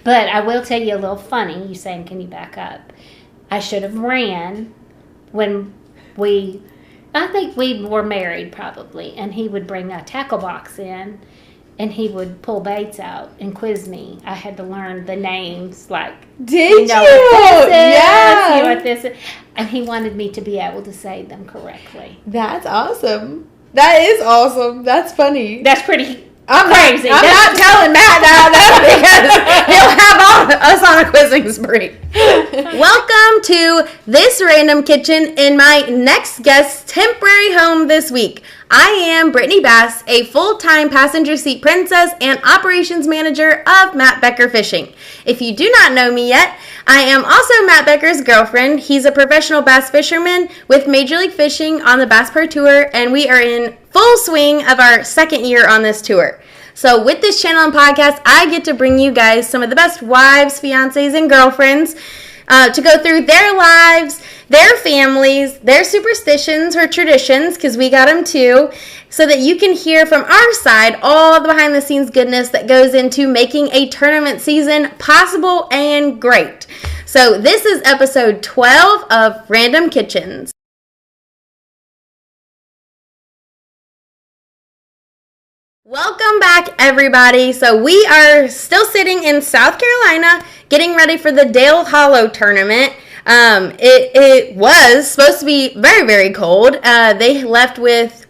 But I will tell you a little funny. You saying, can you back up? I should have ran when I think we were married probably, and he would bring a tackle box in, and he would pull baits out and quiz me. I had to learn the names, like, did you? What this is, yeah. You know what this is. And he wanted me to be able to say them correctly. That's awesome. That is awesome. That's funny. That's pretty I'm crazy. I'm not telling Matt that because he'll have us on a quizzing spree. Welcome to this random kitchen in my next guest's temporary home this week. I am Brittany Bass, a full-time passenger seat princess and operations manager of Matt Becker Fishing. If you do not know me yet, I am also Matt Becker's girlfriend. He's a professional bass fisherman with Major League Fishing on the Bass Pro Tour, and we are in full swing of our second year on this tour. So with this channel and podcast, I get to bring you guys some of the best wives, fiancés, and girlfriends to go through their lives, their families, their superstitions or traditions, because we got them too, so that you can hear from our side all the behind-the-scenes goodness that goes into making a tournament season possible and great. So this is episode 12 of Random Kitchens. Welcome back, everybody. So we are still sitting in South Carolina getting ready for the Dale Hollow tournament. It was supposed to be very, very cold. They left with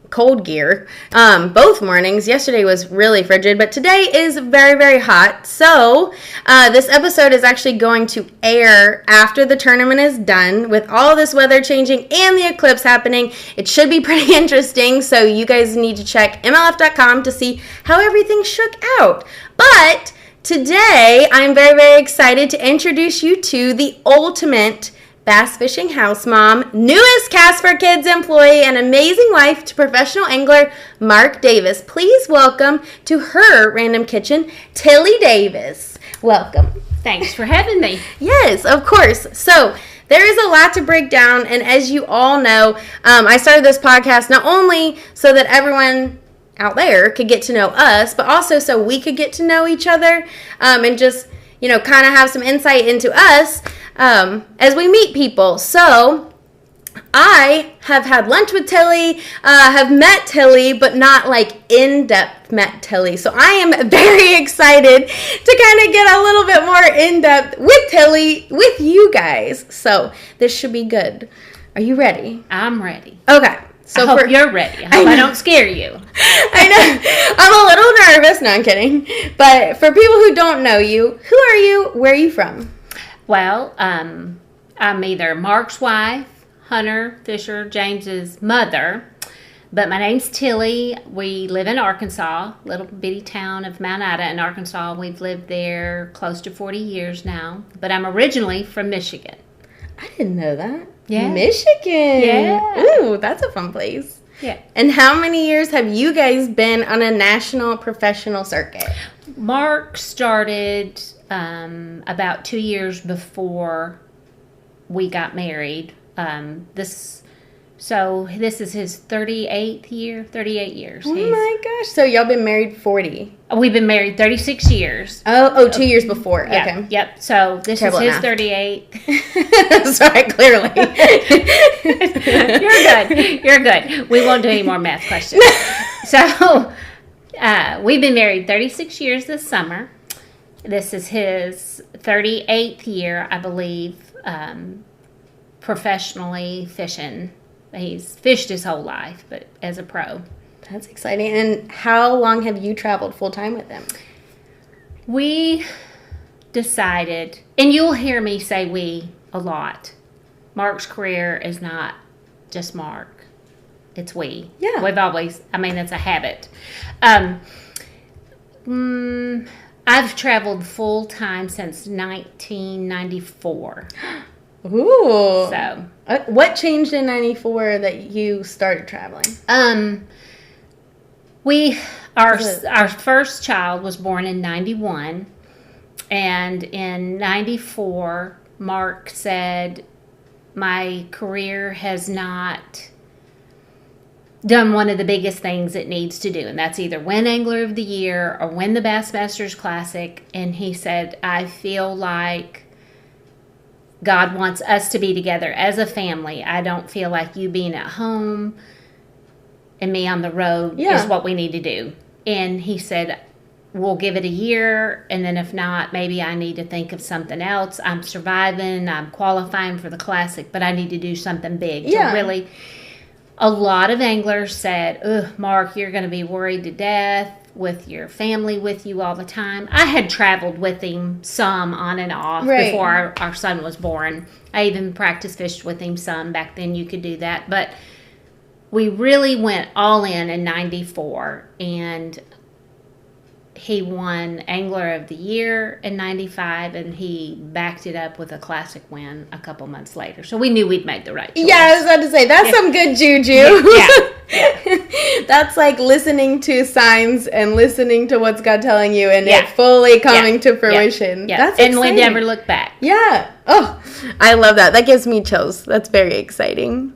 cold gear both mornings. Yesterday was really frigid, but today is very, very hot. So this episode is actually going to air after the tournament is done. With all this weather changing and the eclipse happening, it should be pretty interesting. So you guys need to check MLF.com to see how everything shook out. But today, I'm very, very excited to introduce you to the ultimate bass fishing house mom, newest Casper Kids employee, and amazing wife to professional angler Mark Davis. Please welcome to her Random Kitchen, Tilly Davis. Welcome. Thanks for having me. Yes, of course. So there is a lot to break down, and as you all know, I started this podcast not only so that everyone out there could get to know us, but also so we could get to know each other and just, kind of have some insight into us as we meet people. So I have had lunch with Tilly, have met Tilly, but not like in-depth met Tilly. So I am very excited to kind of get a little bit more in-depth with Tilly, with you guys. So this should be good. Are you ready? I'm ready. Okay. So I hope you're ready. I hope I don't scare you. I know. I'm a little nervous. No, I'm kidding. But for people who don't know you, who are you? Where are you from? Well, I'm either Mark's wife, Hunter Fisher, James's mother, but my name's Tilly. We live in Arkansas, little bitty town of Mount Ida in Arkansas. We've lived there close to 40 years now, but I'm originally from Michigan. I didn't know that. Yeah. Michigan. Yeah. Ooh, that's a fun place. Yeah. And how many years have you guys been on a national professional circuit? Mark started about 2 years before we got married. This is his 38th year, 38 years. Oh my gosh. So y'all been married 40. We've been married 36 years. Oh, 2 years before. Yeah, okay. Yep. So this Terrible is his math. 38th. Sorry, clearly. You're good. We won't do any more math questions. So we've been married 36 years this summer. This is his 38th year, I believe, professionally fishing. He's fished his whole life, but as a pro. That's exciting. And how long have you traveled full-time with them? We decided, and you'll hear me say we a lot, Mark's career is not just Mark. It's we. Yeah. We've always, it's a habit. I've traveled full-time since 1994. Ooh. So. What changed in 94 that you started traveling? Our first child was born in 91, and in 94, Mark said, my career has not done one of the biggest things it needs to do, and that's either win Angler of the Year or win the Bassmasters Classic. And he said, I feel like God wants us to be together as a family. I don't feel like you being at home and me on the road is what we need to do. And he said, we'll give it a year, and then if not, maybe I need to think of something else. I'm surviving, I'm qualifying for the Classic, but I need to do something big to really... A lot of anglers said, ugh, Mark, you're going to be worried to death with your family with you all the time. I had traveled with him some on and off before our son was born. I even practice fished with him some. Back then you could do that. But we really went all in 94, and he won Angler of the Year in 95, and he backed it up with a Classic win a couple months later. So we knew we'd made the right choice. Yeah, I was about to say, that's some good juju. Yeah. That's like listening to signs and listening to what's God telling you, and it fully coming to fruition. Yeah. That's and exciting. we never look back. Yeah. Oh, I love that. That gives me chills. That's very exciting.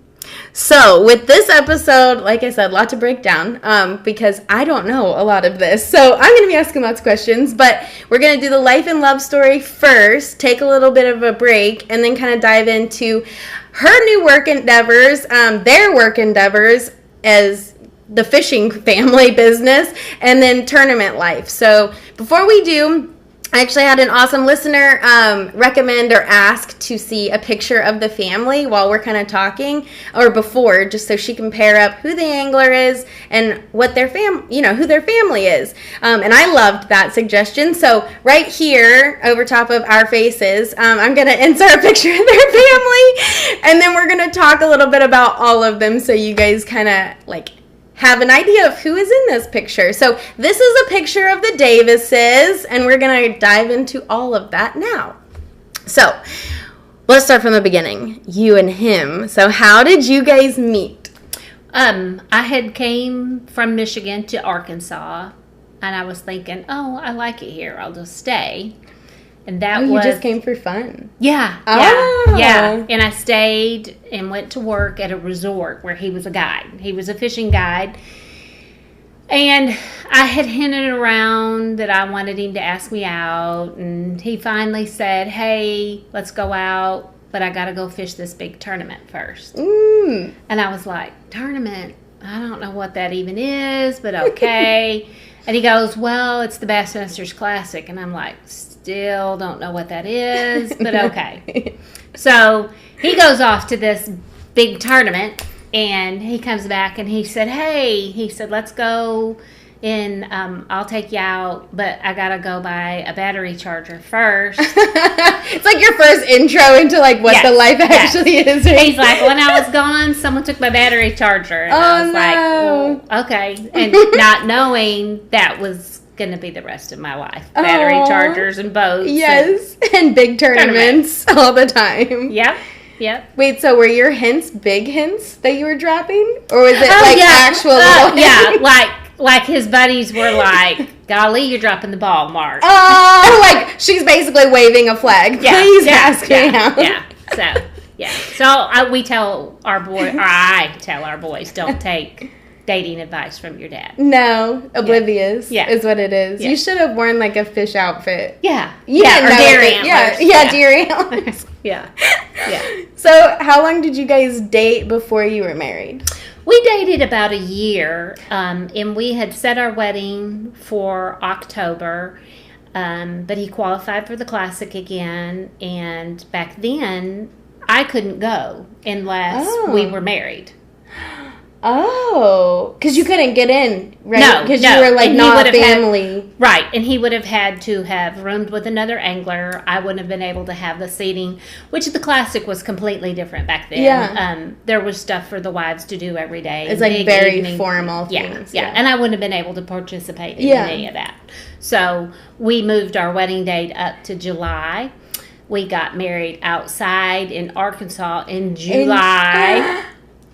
So, with this episode, like I said, a lot to break down because I don't know a lot of this. So, I'm going to be asking lots of questions, but we're going to do the life and love story first, take a little bit of a break, and then kind of dive into her new work endeavors, their work endeavors as the fishing family business, and then tournament life. So, before we do... I actually had an awesome listener recommend or ask to see a picture of the family while we're kind of talking, or before, just so she can pair up who the angler is and what their who their family is. And I loved that suggestion. So right here, over top of our faces, I'm going to insert a picture of their family, and then we're going to talk a little bit about all of them, so you guys kind of like have an idea of who is in this picture. So this is a picture of the Davises, and we're going to dive into all of that now. So let's start from the beginning. You and him. So how did you guys meet? I had came from Michigan to Arkansas, and I was thinking, oh, I like it here. I'll just stay. And that you just came for fun. Yeah. And I stayed and went to work at a resort where he was a guide. He was a fishing guide. And I had hinted around that I wanted him to ask me out. And he finally said, hey, let's go out, but I got to go fish this big tournament first. And I was like, tournament? I don't know what that even is, but okay. And he goes, well, it's the Bassmasters Classic. And I'm like, still don't know what that is, but okay. So he goes off to this big tournament, and he comes back and he said, let's go and I'll take you out, but I gotta go buy a battery charger first. It's like your first intro into like what the life actually is. Right? He's like, when I was gone, someone took my battery charger, and I was like, well, okay, and not knowing that was going to be the rest of my life. Battery chargers and boats. Yes, and big tournaments all the time. Yep. Wait, so were your hints big hints that you were dropping? Or was it actual little hints? Like his buddies were like, golly, you're dropping the ball, Mark. Oh, like she's basically waving a flag. Please ask me out. So I tell our boys, don't take dating advice from your dad. No, oblivious is what it is. Yeah. You should have worn like a fish outfit. Yeah. You didn't know deer antlers. Deer antlers. Yeah. So how long did you guys date before you were married? We dated about a year, and we had set our wedding for October, but he qualified for the Classic again, and back then I couldn't go unless we were married. Oh, because you couldn't get in, right? No, because you were like not family. Right, and he would have had to have roomed with another angler. I wouldn't have been able to have the seating, which the Classic was completely different back then. Yeah. There was stuff for the wives to do every day. It's like very formal things. Yeah, and I wouldn't have been able to participate in any of that. So we moved our wedding date up to July. We got married outside in Arkansas in July.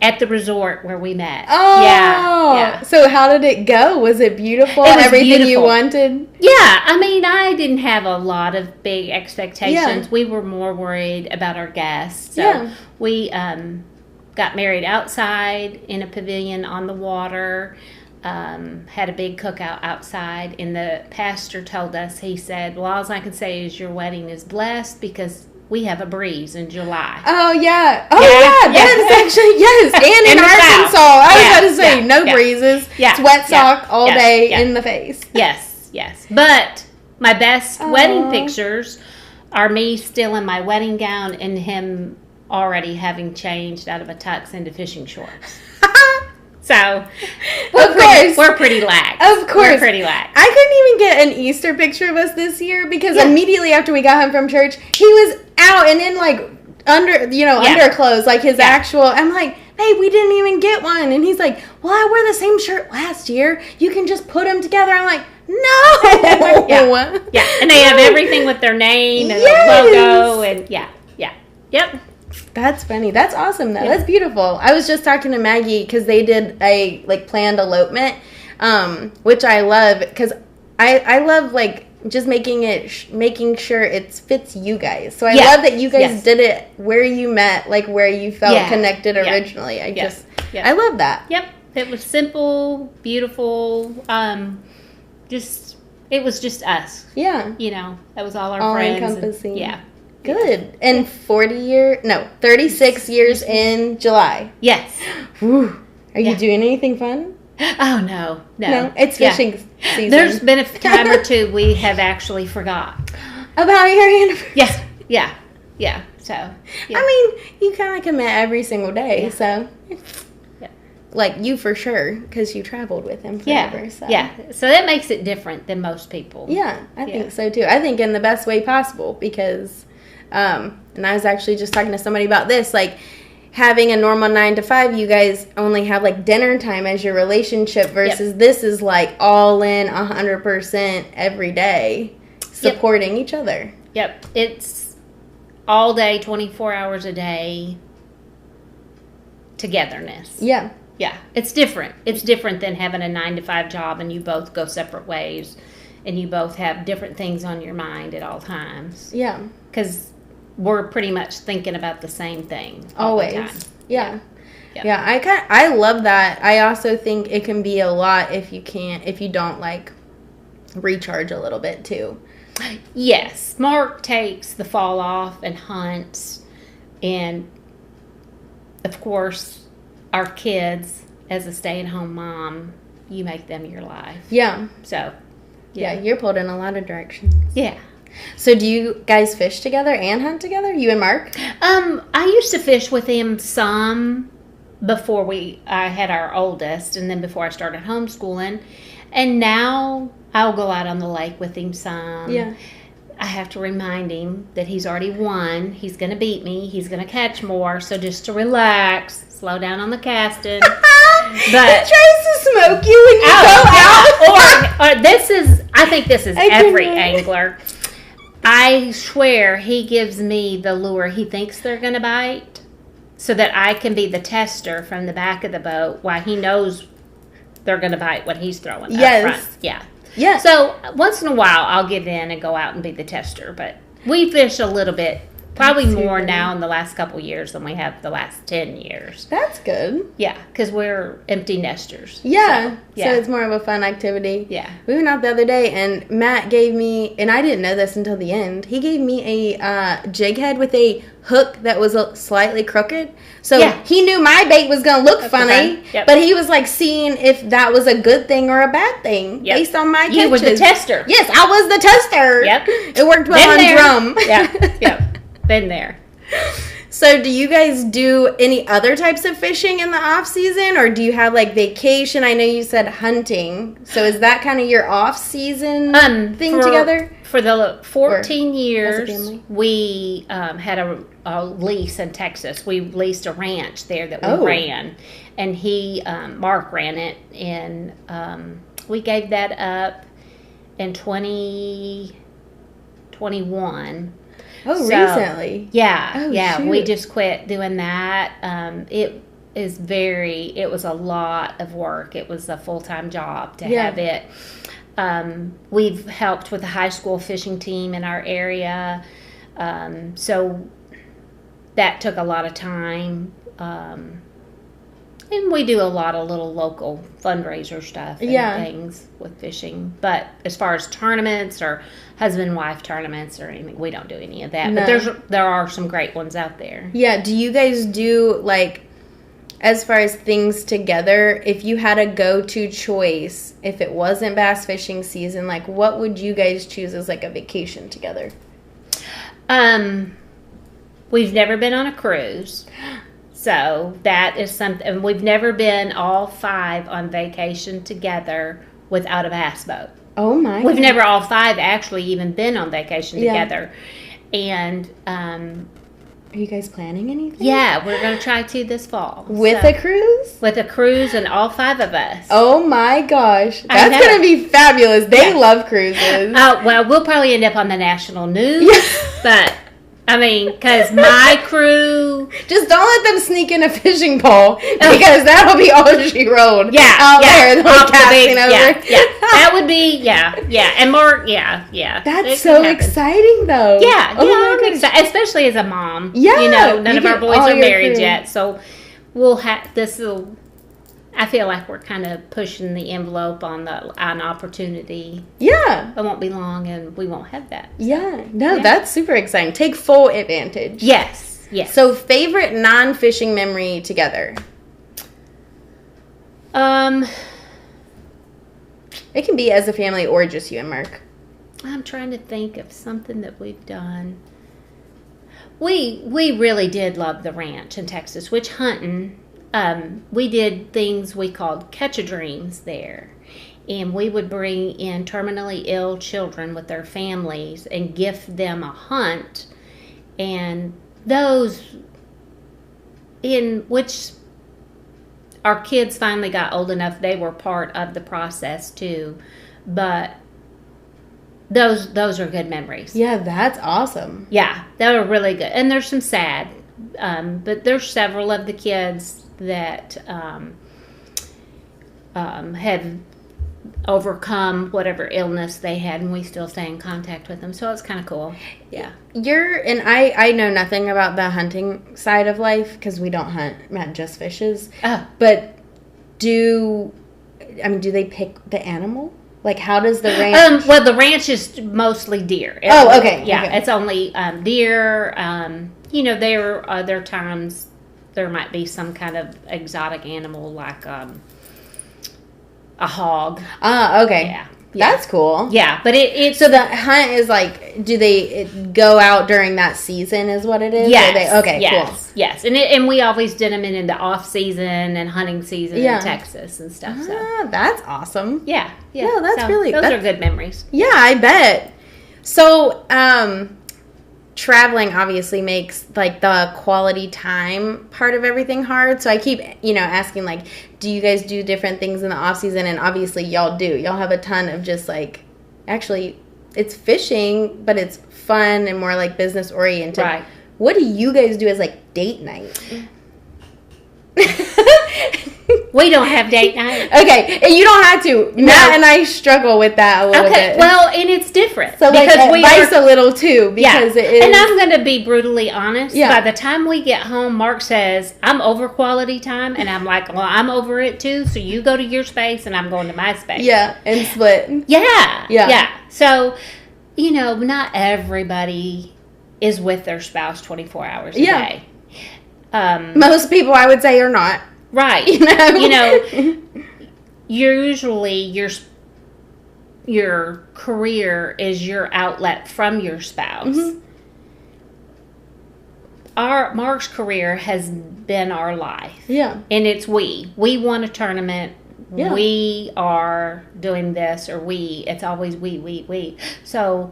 At the resort where we met. Oh. Yeah. So how did it go? Was it beautiful? It was everything beautiful. You wanted? Yeah. I mean, I didn't have a lot of big expectations. We were more worried about our guests. So we got got married outside in a pavilion on the water. Had a big cookout outside, and the pastor told us, he said, well, all I can say is your wedding is blessed because we have a breeze in July. Oh, yeah. Oh, yeah. That is actually, yes. And in Arkansas. I was about to say, no breezes. Yeah. It's wet sock all day in the face. Yes, yes. But my best wedding pictures are me still in my wedding gown and him already having changed out of a tux into fishing shorts. So, we're pretty lax. Of course. We're pretty lax. I couldn't even get an Easter picture of us this year because immediately after we got home from church, he was out and in like underclothes, like his actual. I'm like, hey, we didn't even get one. And he's like, well, I wore the same shirt last year. You can just put them together. I'm like, no. Yeah. And they have everything with their name and the logo and Yep. That's funny. That's awesome, though. Yeah. That's beautiful. I was just talking to Maggie because they did a planned elopement, which I love because I love just making sure it fits you guys. So I love that you guys did it where you met, where you felt connected originally. I love that. Yep. It was simple, beautiful. It was just us. Yeah. That was all our friends. All encompassing. Yeah. Good. And 36 years in July. Yes. Whew. Are you doing anything fun? Oh, no. It's fishing season. There's been a time or two we have actually forgot. About your anniversary? Yes. Yeah. So. Yeah. I mean, you kind of commit every single day, so. Yeah. You for sure, because you traveled with him forever. Yeah. So that makes it different than most people. Yeah, I think so, too. I think in the best way possible, because... and I was actually just talking to somebody about this, having a normal 9 to 5, you guys only have dinner time as your relationship versus this is all in 100% every day supporting each other. Yep. It's all day, 24 hours a day togetherness. Yeah. Yeah. It's different. It's different than having a 9 to 5 job and you both go separate ways and you both have different things on your mind at all times. Yeah. Because we're pretty much thinking about the same thing always. The time. Yeah. I love that. I also think it can be a lot if you don't recharge a little bit too. Yes. Mark takes the fall off and hunts, and of course our kids, as a stay-at-home mom, you make them your life. Yeah. So yeah, you're pulled in a lot of directions. Yeah. So do you guys fish together and hunt together? You and Mark? I used to fish with him some before I had our oldest, and then before I started homeschooling. And now I'll go out on the lake with him some. Yeah. I have to remind him that he's already won. He's going to beat me. He's going to catch more. So just to relax, slow down on the casting. But he tries to smoke you when you go out. I think this is every angler. I swear he gives me the lure he thinks they're going to bite so that I can be the tester from the back of the boat while he knows they're going to bite what he's throwing up front. Yeah. Yeah. So once in a while I'll give in and go out and be the tester, but we fish a little bit, probably more now in the last couple years than we have the last 10 years. That's good. Yeah, because we're empty nesters. Yeah. So it's more of a fun activity. Yeah. We went out the other day, and Matt gave me, and I didn't know this until the end, he gave me a jig head with a hook that was slightly crooked. So he knew my bait was going to look funny, but he was seeing if that was a good thing or a bad thing based on my catches. You were the tester. Yes, I was the tester. Yep. It worked well on drum. Yep. Been there. So do you guys do any other types of fishing in the off season, or do you have vacation? I know you said hunting. So is that kind of your off season thing together? For the 14 years, we had a lease in Texas. We leased a ranch there that we ran, and Mark ran it, and we gave that up in 2021. Oh, recently? Yeah, shoot. we just quit doing that. It was a lot of work. It was a full-time job to have it. We've helped with the high school fishing team in our area, so that took a lot of time. And we do a lot of little local fundraiser stuff and things with fishing. But as far as tournaments or husband-wife tournaments or anything, we don't do any of that. No. But there are some great ones out there. Yeah. Do you guys do, like, as far as things together, if you had a go-to choice, if it wasn't bass fishing season, like, what would you guys choose as, like, a vacation together? We've never been on a cruise. So that is something. We've never been all 5 on vacation together without a bass boat. Oh my! We've never all 5 actually even been on vacation together. And are you guys planning anything? Yeah, we're going to try to this fall with a cruise. With a cruise, and all 5 of us. Oh my gosh, that's going to be fabulous. They love cruises. Well, we'll probably end up on the national news, but. I mean, because my crew... Just don't let them sneak in a fishing pole, because that'll be all she wrote. Yeah, out there, casting over. Yeah. That would be, and more, yeah. That's so exciting, though. Yeah, I'm excited, especially as a mom. Yeah. You know, none of our boys are married yet, so we'll have, I feel like we're kind of pushing the envelope on an opportunity. Yeah. It won't be long, and we won't have that. So. Yeah. No, that's super exciting. Take full advantage. Yes. So, favorite non-fishing memory together? It can be as a family or just you and Mark. I'm trying to think of something that we've done. We really did love the ranch in Texas, which hunting... we did things we called catch-a-dreams there, and we would bring in terminally ill children with their families and gift them a hunt, and those in which our kids finally got old enough, they were part of the process too, but those are good memories. Yeah, that's awesome. Yeah, they were really good, and there's some sad, but there's several of the kids that have overcome whatever illness they had, and we still stay in contact with them. So it's kind of cool. Yeah. I know nothing about the hunting side of life because we don't hunt. Matt just fishes. Oh. But do they pick the animal? Like, how does the ranch? Well, the ranch is mostly deer. Okay. Yeah, okay. It's only deer. There are times there might be some kind of exotic animal like a hog. Okay. Yeah. That's cool. Yeah, but it's... So the hunt is like, do they go out during that season is what it is? Yes. Cool. Yes. And we always did them in the off-season and hunting season in Texas and stuff. So. That's awesome. Yeah. No, that's Those are good memories. Yeah, I bet. So, traveling obviously makes like the quality time part of everything hard. So I keep, asking like, do you guys do different things in the off season? And obviously y'all do. Y'all have a ton of just like, actually it's fishing, but it's fun and more like business oriented. Right. What do you guys do as like date night? We don't have date night. Okay, and you don't have to. No. Matt and I struggle with that a little bit. Well, and it's different. So because advice a little too, because it is. And I'm going to be brutally honest. Yeah. By the time we get home, Mark says, I'm over quality time. And I'm like, well, I'm over it too. So you go to your space and I'm going to my space. Yeah, and split. Yeah. So, not everybody is with their spouse 24 hours a day. Most people, I would say, are not. Right. Usually your career is your outlet from your spouse. Mm-hmm. Mark's career has been our life. Yeah. And it's we won a tournament. Yeah. We are doing this, or it's always we. So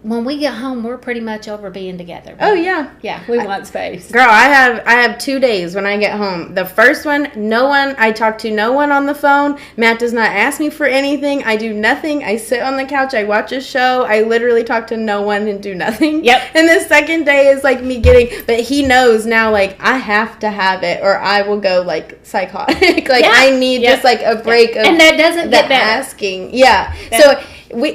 when we get home, we're pretty much over being together. Oh, yeah. Yeah, we want space. Girl, I have 2 days when I get home. The first one, I talk to no one on the phone. Matt does not ask me for anything. I do nothing. I sit on the couch. I watch a show. I literally talk to no one and do nothing. Yep. And the second day is like me but he knows now, like, I have to have it or I will go, like, psychotic. Like, I need just, like, a break of and that doesn't get better. Asking. Yeah. So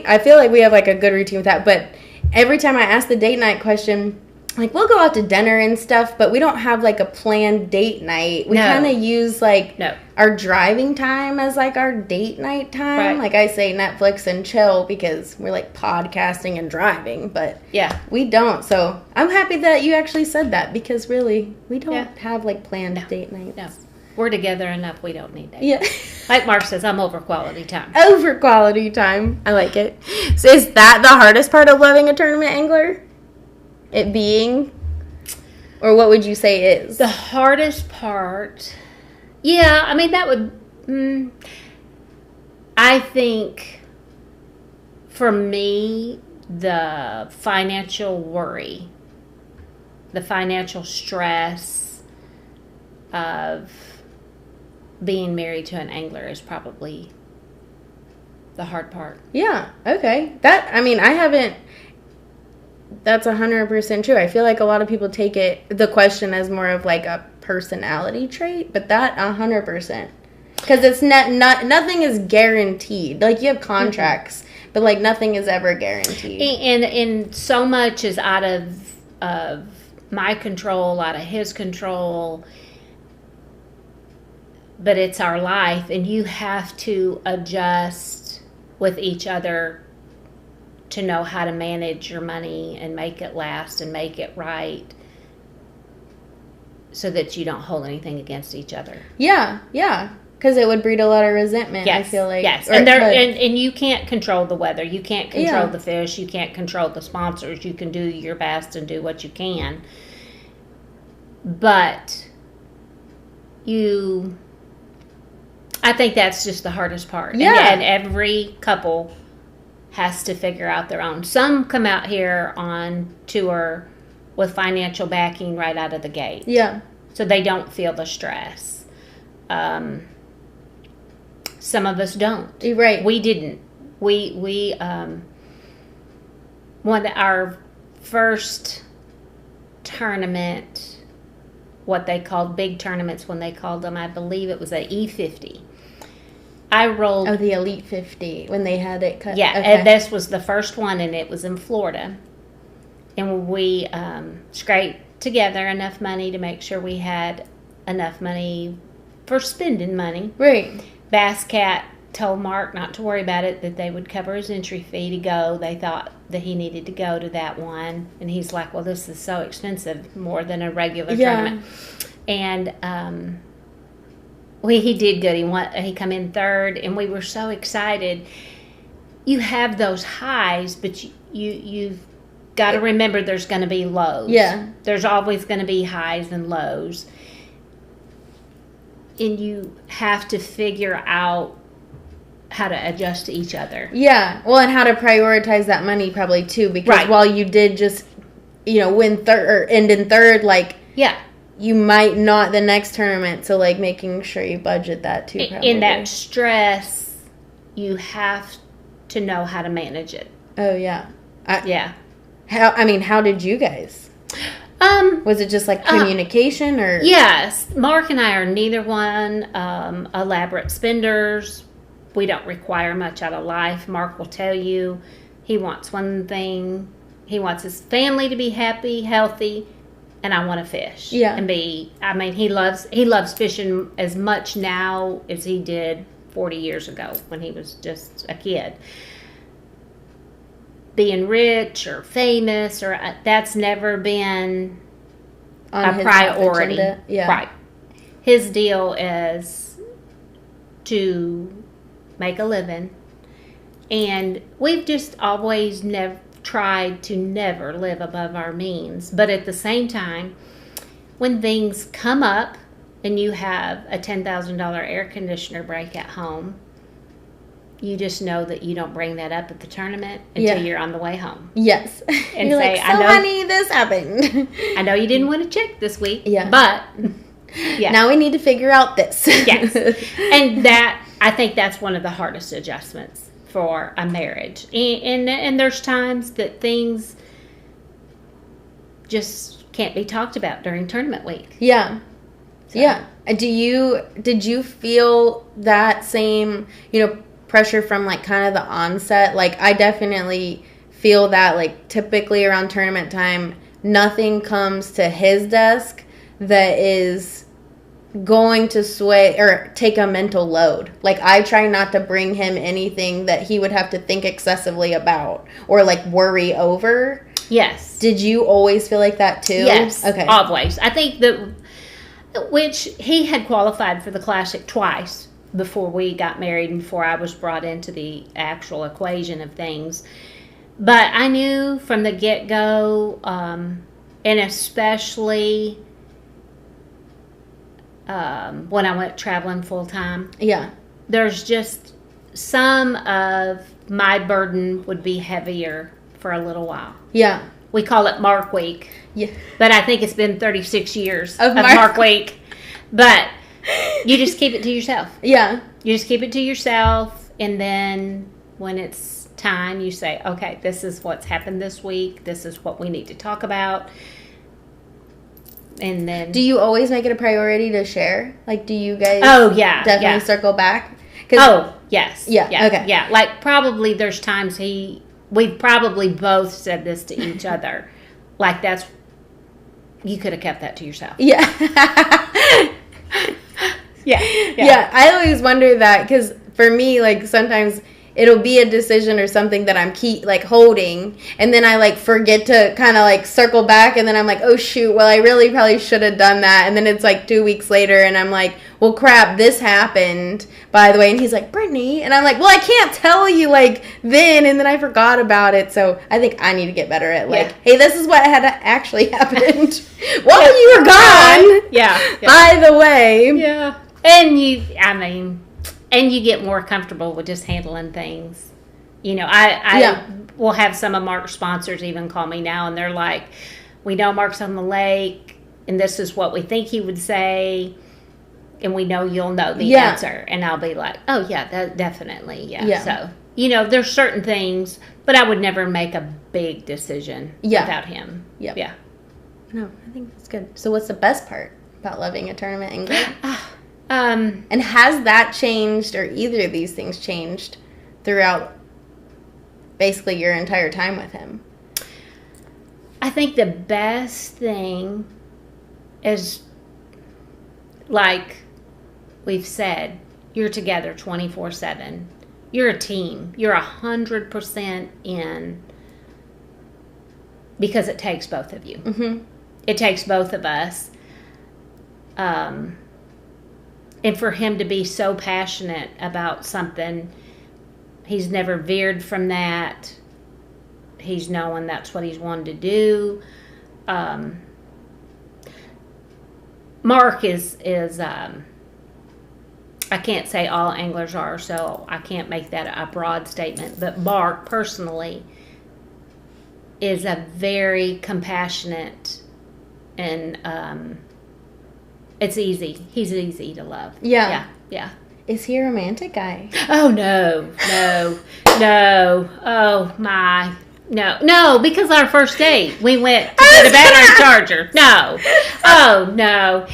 I feel like we have like a good routine with that, but every time I ask the date night question, like, we'll go out to dinner and stuff, but we don't have, like, a planned date night. We kind of use, like, our driving time as, like, our date night time. Right. Like, I say Netflix and chill because we're, like, podcasting and driving, but we don't. So I'm happy that you actually said that because, really, we don't have, like, planned date nights. No. We're together enough. We don't need that. Yeah. Like Mark says, I'm over quality time. Over quality time. I like it. So is that the hardest part of loving a tournament angler? It being? Or what would you say is? The hardest part, I mean, that would, I think, for me, the financial worry, the financial stress of being married to an angler is probably the hard part. Yeah, okay. That's 100% true. I feel like a lot of people take the question as more of like a personality trait, but that 100%. Because it's nothing is guaranteed. Like, you have contracts, but like nothing is ever guaranteed. And so much is out of my control, out of his control. But it's our life, and you have to adjust with each other to know how to manage your money and make it last and make it right so that you don't hold anything against each other. Yeah. Because it would breed a lot of resentment, I feel like. Yes, and you can't control the weather. You can't control the fish. You can't control the sponsors. You can do your best and do what you can. But I think that's just the hardest part. Yeah. And every couple has to figure out their own. Some come out here on tour with financial backing right out of the gate. Yeah. So they don't feel the stress. Some of us don't. Right. We didn't. We one of our first tournament, what they called big tournaments when they called them, I believe it was an E50. I rolled... Oh, the Elite 50, when they had it cut. Yeah, okay. And this was the first one, and it was in Florida. And we scraped together enough money to make sure we had enough money for spending money. Right. Bass Cat told Mark not to worry about it, that they would cover his entry fee to go. They thought that he needed to go to that one. And he's like, well, this is so expensive, more than a regular tournament. And... he did good. He come in third, and we were so excited. You have those highs, but you've got to remember there's going to be lows. Yeah. There's always going to be highs and lows. And you have to figure out how to adjust to each other. Yeah. Well, and how to prioritize that money probably, too. Because while you did just, win third or end in third, like... Yeah. You might not the next tournament, so like making sure you budget that too. Probably. In that stress, you have to know how to manage it. Oh yeah, yeah. How did you guys? Was it just like communication or? Yes, Mark and I are neither one elaborate spenders. We don't require much out of life. Mark will tell you he wants one thing. He wants his family to be happy, healthy. And I want to fish. Yeah. And he loves fishing as much now as he did 40 years ago when he was just a kid. Being rich or famous, that's never been a priority. Yeah. Right. His deal is to make a living. And we've just always tried to never live above our means. But at the same time, when things come up and you have a $10,000 air conditioner break at home, you just know that you don't bring that up at the tournament until you're on the way home. Yes. And you're say, like, honey, this happened. I know you didn't want to check this week. Yeah. But now we need to figure out this. Yes. And I think that's one of the hardest adjustments for a marriage. And there's times that things just can't be talked about during tournament week. Yeah. So. Yeah. Did you feel that same, pressure from like kind of the onset? Like I definitely feel that like typically around tournament time, nothing comes to his desk that is going to sway or take a mental load. Like, I try not to bring him anything that he would have to think excessively about or like worry over. Yes. Did you always feel like that too? Yes. Okay. Always. I think which he had qualified for the Classic twice before we got married and before I was brought into the actual equation of things. But I knew from the get-go, and especially when I went traveling full-time. Yeah. There's just some of my burden would be heavier for a little while. Yeah. We call it Mark Week. Yeah. But I think it's been 36 years of Mark. Mark Week. But you just keep it to yourself. Yeah. You just keep it to yourself, and then when it's time, you say, okay, this is what's happened this week. This is what we need to talk about. And then... Do you always make it a priority to share? Like, do you guys definitely circle back? Oh, yes. Yeah, okay. Yeah, like probably there's times we've probably both said this to each other. Like, you could have kept that to yourself. Yeah. Yeah, I always wonder that because for me, like, sometimes it'll be a decision or something that I'm holding, and then I like forget to kind of like circle back, and then I'm like, oh shoot, well I really probably should have done that, and then it's like 2 weeks later and I'm like, well crap, this happened by the way, and he's like, Brittany, and I'm like, well I can't tell you like then, and then I forgot about it. So I think I need to get better at like, hey, this is what had actually happened while you were gone. Yeah. By the way. Yeah. And you get more comfortable with just handling things. You know, I will have some of Mark's sponsors even call me now, and they're like, we know Mark's on the lake, and this is what we think he would say, and we know you'll know the answer. And I'll be like, oh, yeah, that definitely, yeah. So, you know, there's certain things, but I would never make a big decision without him. Yep. Yeah. No, I think that's good. So what's the best part about loving a tournament angler? And has that changed, or either of these things changed throughout basically your entire time with him? I think the best thing is, like we've said, you're together 24/7. You're a team. You're 100% in, because it takes both of you. Mm-hmm. It takes both of us. And for him to be so passionate about something, he's never veered from that. He's knowing that's what he's wanted to do. Mark is I can't say all anglers are, so I can't make that a broad statement. But Mark personally is a very compassionate and it's easy. He's easy to love. Yeah. Yeah. Is he a romantic guy? Oh, no. Oh, my. No, because our first date, we went to get a battery charger. No. Oh, no.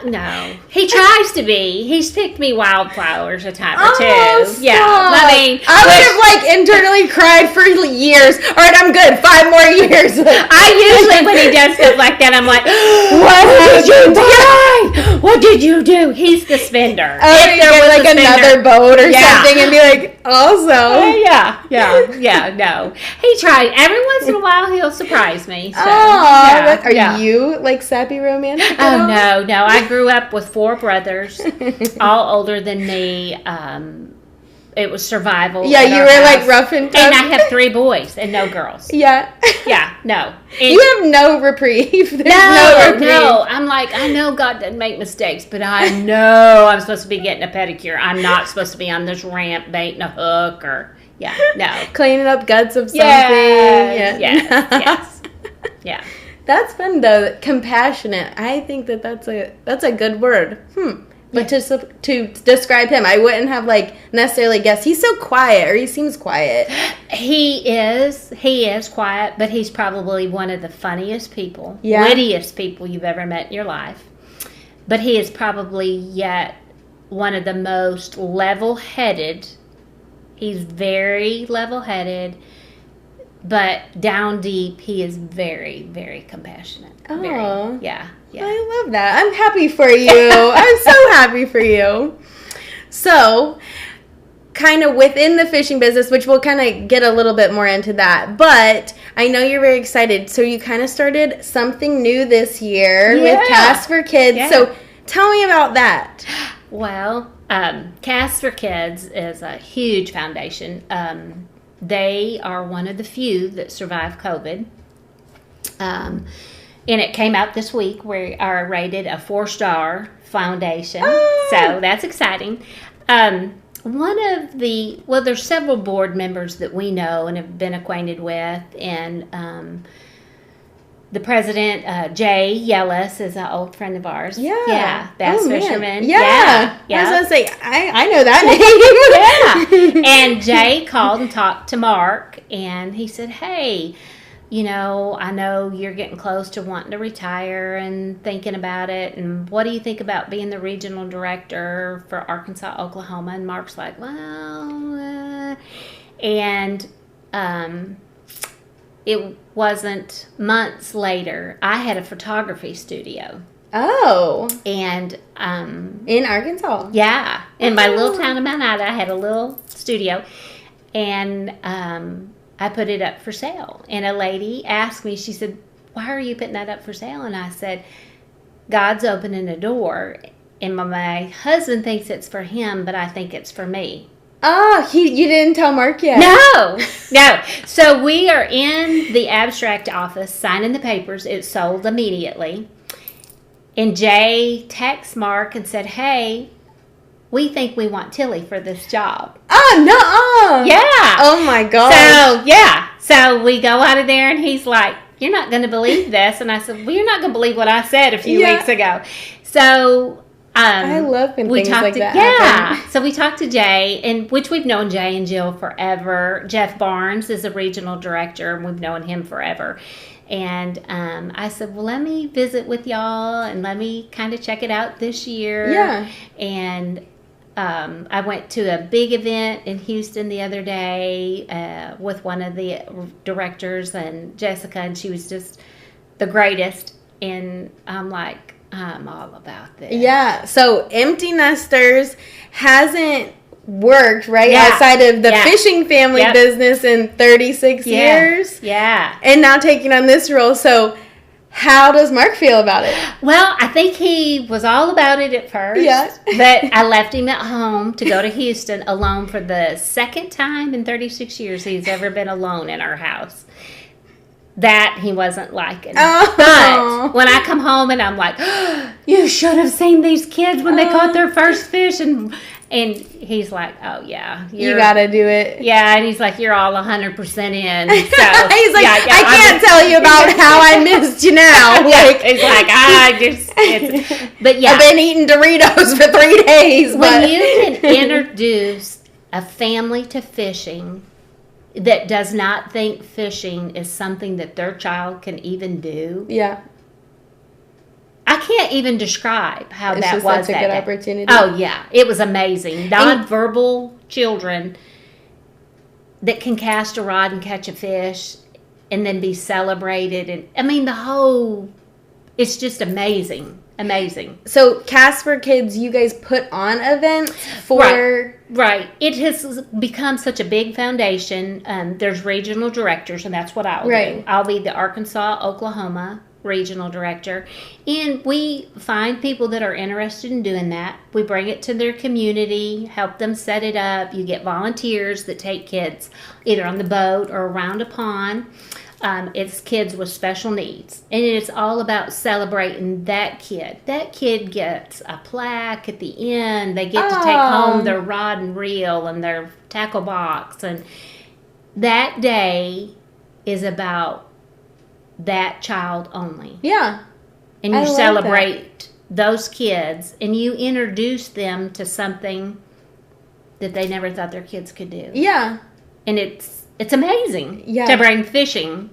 No. He tries to be. He's picked me wildflowers a time or two. Stop. Yeah. I mean, I would have like internally cried for years. All right, I'm good. 5 more years. I usually, when he does stuff like that, I'm like, what did you buy? What did you do? He's the spender. Oh, if there was like another boat or something and be like, also. Yeah, no. He tried. Every once in a while, he'll surprise me. So, are you like sappy romantic? Oh, no. I grew up with 4 brothers, all older than me. It was survival. Yeah, you were like rough and tough. And I have 3 boys and no girls. Yeah. Yeah, no. And you have no reprieve. There's no reprieve. No. I'm like, I know God doesn't make mistakes, but I know I'm supposed to be getting a pedicure. I'm not supposed to be on this ramp baiting a hook or... Yeah, no. Cleaning up guts of something. Yes. Yeah. That's fun though. Compassionate. I think that's a good word. But to describe him, I wouldn't have like necessarily guessed. He's so quiet, or he seems quiet. He is quiet, but he's probably one of the funniest people, wittiest people you've ever met in your life. But he is probably yet one of the most level-headed. He's very level-headed, but down deep, he is very, very compassionate. Oh. Yeah. I love that. I'm happy for you. I'm so happy for you. So, kind of within the fishing business, which we'll kind of get a little bit more into that, but I know you're very excited. So you kind of started something new this year with Cast for Kids. Yeah. So tell me about that. Well, Cast for Kids is a huge foundation. They are one of the few that survived COVID. And it came out this week. We are rated a 4-star foundation. Oh. So that's exciting. There's several board members that we know and have been acquainted with, and the president, Jay Yellis, is an old friend of ours. Yeah. Bass fisherman. Yeah. I was going to say, I know that name. And Jay called and talked to Mark, and he said, hey, I know you're getting close to wanting to retire and thinking about it, and what do you think about being the regional director for Arkansas, Oklahoma? And Mark's like, well, and it wasn't months later, I had a photography studio. Oh. And in Arkansas? Yeah. In my little town of Mount Ida, I had a little studio, and I put it up for sale. And a lady asked me, she said, why are you putting that up for sale? And I said, God's opening a door, and my husband thinks it's for him, but I think it's for me. Oh, you didn't tell Mark yet? No. So we are in the abstract office signing the papers. It sold immediately. And Jay texted Mark and said, hey, we think we want Tilly for this job. Oh, no. Yeah. Oh, my God. So we go out of there, and he's like, you're not going to believe this. And I said, well, you're not going to believe what I said a few weeks ago. So I love when things like that happen. So we talked to Jay, and which we've known Jay and Jill forever. Jeff Barnes is a regional director, and we've known him forever. And I said, well, let me visit with y'all, and let me kind of check it out this year. Yeah. And I went to a big event in Houston the other day with one of the directors, and Jessica, and she was just the greatest. And I'm like, I'm all about this. Yeah. So Empty Nesters hasn't worked, right? Outside of the fishing family business in 36 years. Yeah. And now taking on this role. So how does Mark feel about it? Well, I think he was all about it at first. Yeah. But I left him at home to go to Houston alone for the second time in 36 years he's ever been alone in our house. That he wasn't liking. Oh. But when I come home and I'm like, oh, you should have seen these kids when they caught their first fish, and he's like, oh yeah, you gotta do it. Yeah, and he's like, you're all 100% in. So he's like, I can't tell you about how I missed you now. Like it's like but yeah, I've been eating Doritos for 3 days. When you can introduce a family to fishing that does not think fishing is something that their child can even do. Yeah. I can't even describe how it's that just was. Such a good opportunity. Oh yeah, it was amazing. Non-verbal children that can cast a rod and catch a fish, and then be celebrated, and I mean it's just amazing. So Cast for Kids, you guys put on events for... Right. It has become such a big foundation. There's regional directors, and that's what I'll do. I'll be the Arkansas, Oklahoma regional director. And we find people that are interested in doing that. We bring it to their community, help them set it up. You get volunteers that take kids either on the boat or around a pond. It's kids with special needs, and it's all about celebrating that kid. That kid gets a plaque at the end. They get to take home their rod and reel and their tackle box, and that day is about that child only. Yeah. And you celebrate those kids, and you introduce them to something that they never thought their kids could do. Yeah. And it's amazing to bring fishing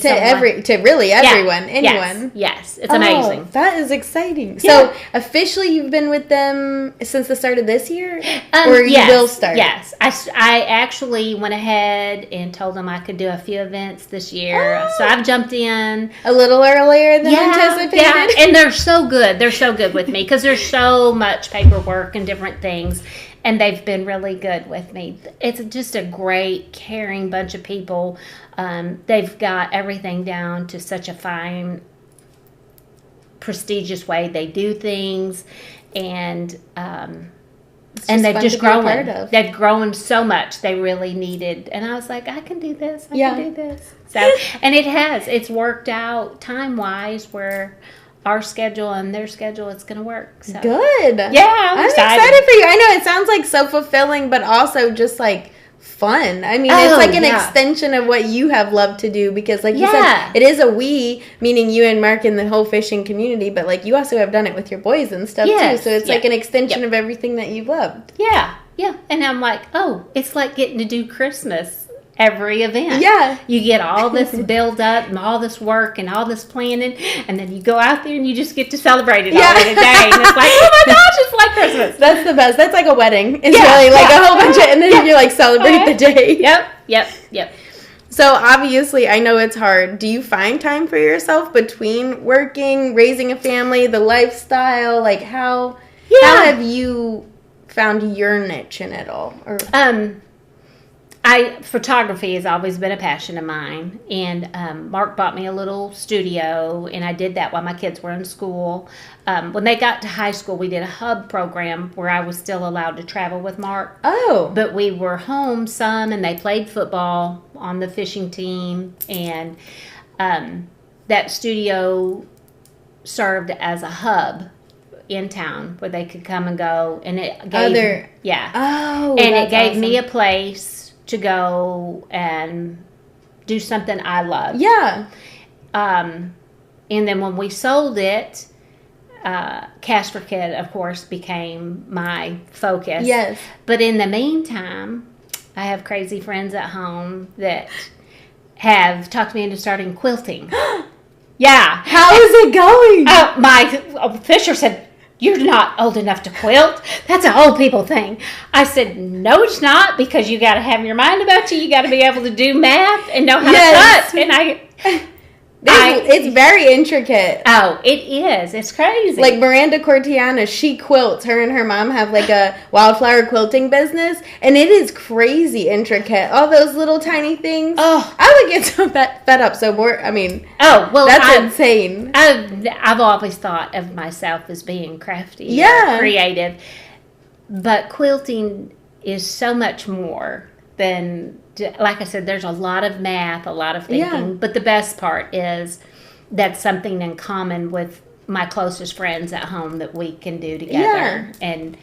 to someone. To really everyone, anyone. Yes, it's amazing. That is exciting. So officially, you've been with them since the start of this year, or you will start? Yes, I actually went ahead and told them I could do a few events this year, so I've jumped in a little earlier than anticipated. Yeah, and they're so good. They're so good with me because there's so much paperwork and different things. And they've been really good with me. It's just a great, caring bunch of people. They've got everything down to such a fine, prestigious way they do things. And they've just grown. They've grown so much. They really needed. And I was like, I can do this. I can do this. So, and it's worked out time-wise where our schedule and their schedule, it's going to work. So. Good. Yeah, I'm excited for you. I know it sounds like so fulfilling, but also just like fun. I mean, it's like an extension of what you have loved to do because like you said, it is a we, meaning you and Mark and the whole fishing community, but like you also have done it with your boys and stuff too. So it's like an extension of everything that you've loved. Yeah. Yeah. And I'm like, it's like getting to do Christmas. Every event. Yeah. You get all this build up and all this work and all this planning, and then you go out there and you just get to celebrate it all in a day. And it's like, oh my gosh, it's like Christmas. That's the best. That's like a wedding. It's really like a whole bunch of, and then you like celebrate the day. Yep. So obviously, I know it's hard. Do you find time for yourself between working, raising a family, the lifestyle? Like how have you found your niche in it all? Or photography has always been a passion of mine, and Mark bought me a little studio, and I did that while my kids were in school. When they got to high school, we did a hub program where I was still allowed to travel with Mark. But we were home some, and they played football on the fishing team, and that studio served as a hub in town where they could come and go, and it gave it gave me a place to go and do something I love. And then when we sold it, Cash for Kid, of course, became my focus. But in the meantime, I have crazy friends at home that have talked me into starting quilting. How is it going? My Fisher said, "You're not old enough to quilt. That's an old people thing." I said, "No, it's not, because you got to have your mind about you. You got to be able to do math and know how to cut." And it's very intricate. It is. It's crazy. Like Miranda Cortiana, she quilts. Her and her mom have like a wildflower quilting business, and it is crazy intricate. All those little tiny things. I would get so fed up. So that's insane. I've always thought of myself as being crafty, creative, but quilting is so much more than. Like I said, there's a lot of math, a lot of thinking, but the best part is that's something in common with my closest friends at home that we can do together, and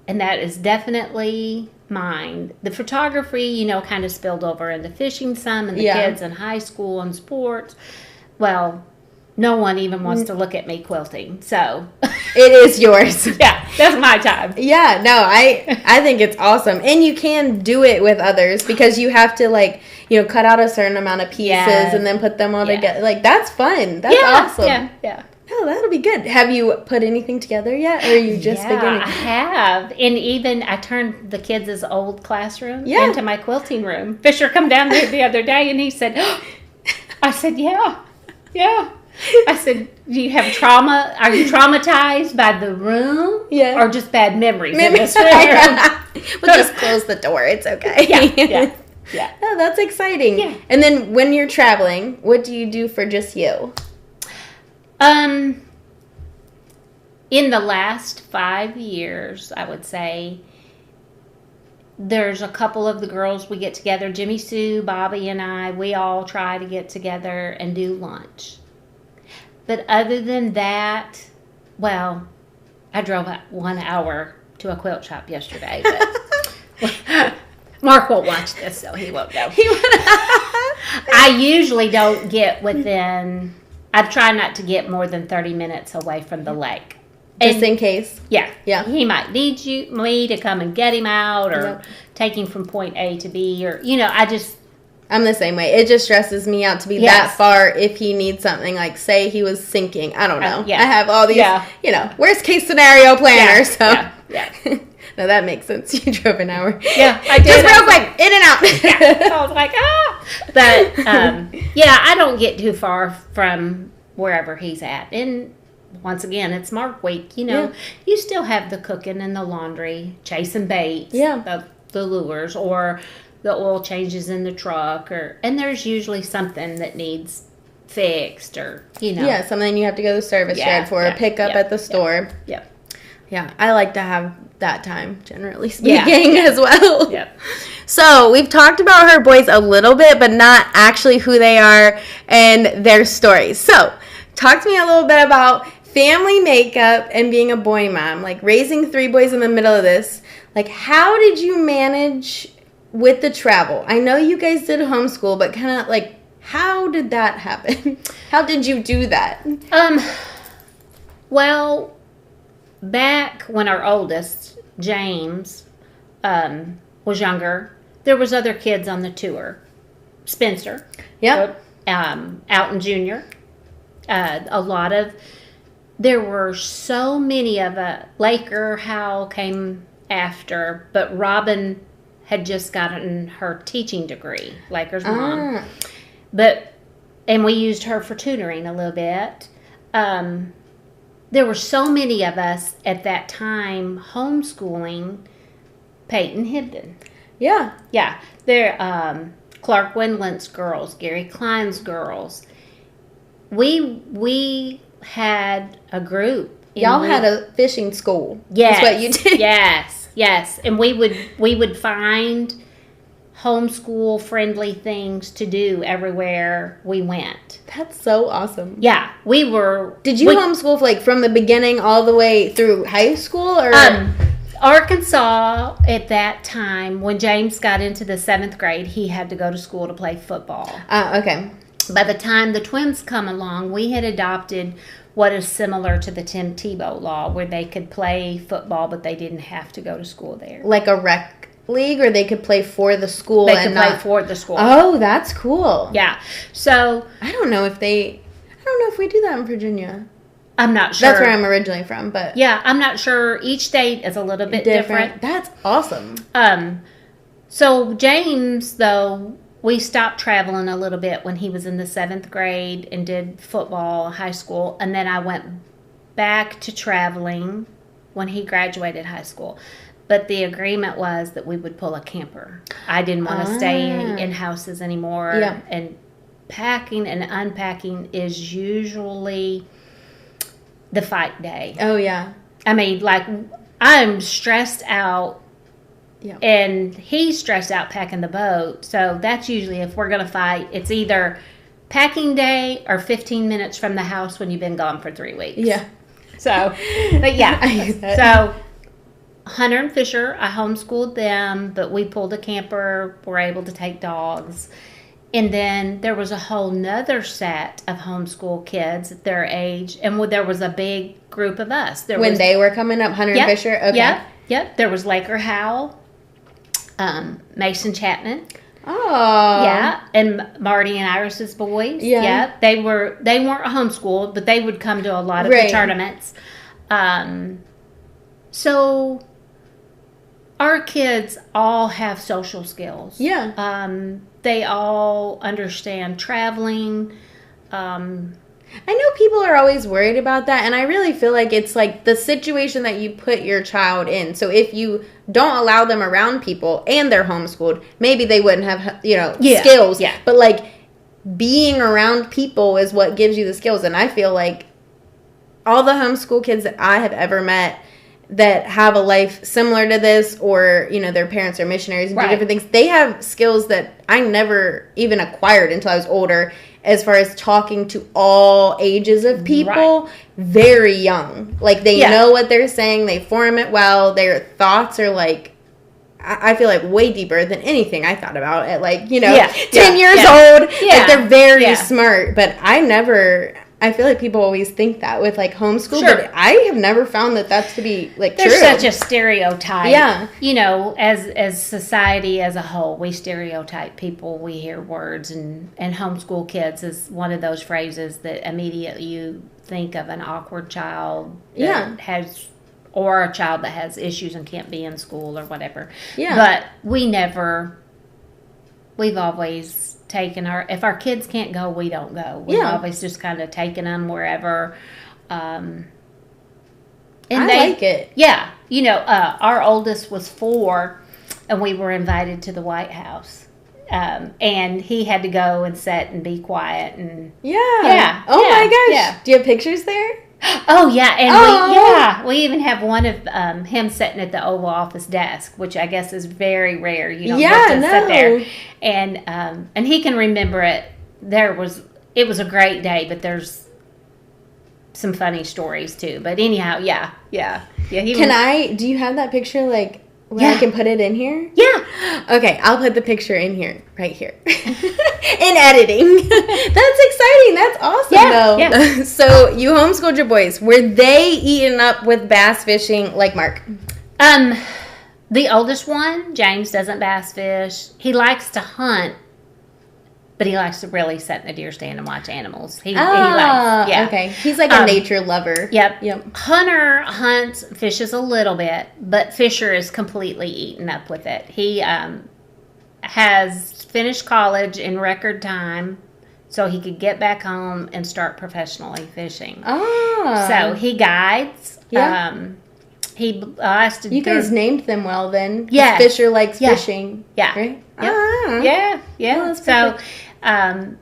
that is definitely mine. The photography, kind of spilled over into fishing some, and the kids in high school and sports. Well, no one even wants to look at me quilting, so it is yours. That's my time. I think it's awesome, and you can do it with others because you have to cut out a certain amount of pieces and then put them all together. Like that's fun. That's awesome. Oh, that'll be good. Have you put anything together yet, or are you just beginning? I have, and even I turned the kids' old classroom into my quilting room. Fisher come down there the other day, and he said, I said, yeah. I said, "Do you have trauma? Are you traumatized by the room, or just bad memories in this room?" We'll just close the door. It's okay. Oh, that's exciting. And then when you're traveling, what do you do for just you? In the last 5 years, I would say there's a couple of the girls we get together. Jimmy Sue, Bobby, and I. We all try to get together and do lunch. But other than that, I drove 1 hour to a quilt shop yesterday. But Mark won't watch this, so he won't know. I usually don't get within... I try not to get more than 30 minutes away from the lake. Just in case? Yeah. He might need me to come and get him out or take him from point A to B. Or, I'm the same way. It just stresses me out to be that far if he needs something. Like, say he was sinking. I don't know. I have all these, worst case scenario planners. No, that makes sense. You drove an hour. Yeah, I did. Just real quick, in and out. I was like, But, I don't get too far from wherever he's at. And once again, it's Mark Week. You still have the cooking and the laundry, chasing baits, the lures, or the oil changes in the truck, and there's usually something that needs fixed, or something you have to go to the service yard for, or pick up at the store. Yeah, I like to have that time, generally speaking, as well. So we've talked about her boys a little bit, but not actually who they are and their stories. So talk to me a little bit about family makeup and being a boy mom, like raising 3 boys in the middle of this. Like, how did you manage with the travel? I know you guys did homeschool, but kind of like, how did that happen? How did you do that? Well, back when our oldest, James, was younger, there was other kids on the tour. Spencer. Yep. Alton Jr. There were so many of Laker, Howell came after, but Robin had just gotten her teaching degree, Laker's mom. And we used her for tutoring a little bit. There were so many of us at that time homeschooling Peyton Hibden. Yeah. Yeah. There, Clark Wendland's girls, Gary Klein's girls. We had a group. Y'all had a fishing school. Yes. That's what you did. Yes. And we would find homeschool friendly things to do everywhere we went. That's so awesome. Yeah. Did you homeschool like from the beginning all the way through high school, or Arkansas at that time, when James got into the 7th grade, he had to go to school to play football. Okay. By the time the twins come along, we had adopted what is similar to the Tim Tebow law, where they could play football, but they didn't have to go to school there. Like a rec league, or they could play for the school? They could play for the school. Oh, that's cool. Yeah. So I don't know if we do that in Virginia. I'm not sure. That's where I'm originally from, but yeah, I'm not sure. Each state is a little bit different. That's awesome. So James, though, we stopped traveling a little bit when he was in the 7th grade and did football, high school, and then I went back to traveling when he graduated high school. But the agreement was that we would pull a camper. I didn't want to stay in houses anymore. Yeah. And packing and unpacking is usually the fight day. Oh, yeah. I mean, like, I'm stressed out. Yeah. And he's stressed out packing the boat. So that's usually, if we're going to fight, it's either packing day or 15 minutes from the house when you've been gone for 3 weeks. Yeah. So, but yeah. So, Hunter and Fisher, I homeschooled them, but we pulled a camper, were able to take dogs. And then there was a whole nother set of homeschool kids at their age, and there was a big group of us. They were coming up, Hunter and Fisher? Okay. Yep. There was Laker Howell. Mason Chapman. Oh. Yeah. And Marty and Iris's boys. Yeah. They weren't homeschooled, but they would come to a lot of the tournaments. So our kids all have social skills. Yeah. They all understand traveling. I know people are always worried about that, and I really feel like it's like the situation that you put your child in. So if you don't allow them around people and they're homeschooled, maybe they wouldn't have, skills. Yeah. But like being around people is what gives you the skills. And I feel like all the homeschool kids that I have ever met that have a life similar to this, or, their parents are missionaries and do different things, they have skills that I never even acquired until I was older, as far as talking to all ages of people very young. Like, they know what they're saying, they form it well, their thoughts are like, I feel like way deeper than anything I thought about at 10 years old. Like, they're very smart, but I never I feel like people always think that with like homeschool, Sure. but I have never found that to be like There's true. such a stereotype. Yeah. You know, as society as a whole, we stereotype people. We hear words, and homeschool kids is one of those phrases that immediately you think of an awkward child that has, or a child that has issues and can't be in school or whatever. Yeah. But we've always taken if our kids can't go, we don't go. We've always just kind of taken them wherever. And I like it. Yeah. You know, our oldest was 4, and we were invited to the White House. And he had to go and sit and be quiet. And Yeah. Oh my gosh. Yeah. Do you have pictures there? Oh yeah, and we even have one of him sitting at the Oval Office desk, which I guess is very rare. You don't get to sit there, and he can remember it. It was a great day, but there's some funny stories too. But anyhow, yeah. Do you have that picture like? Where I can put it in here? Yeah. Okay, I'll put the picture in here, right here. In editing. That's exciting. That's awesome, though. Yeah. So, you homeschooled your boys. Were they eaten up with bass fishing like Mark? The oldest one, James, doesn't bass fish. He likes to hunt, but he likes to really sit in a deer stand and watch animals. He likes, okay. He's like a nature lover. Yep. Hunter hunts, fishes a little bit, but Fisher is completely eaten up with it. He has finished college in record time, so he could get back home and start professionally fishing. Oh. So he guides. Yeah. You guys named them well then. Yeah. Fisher likes fishing. Yeah. Right? Yep. Yeah. Well, so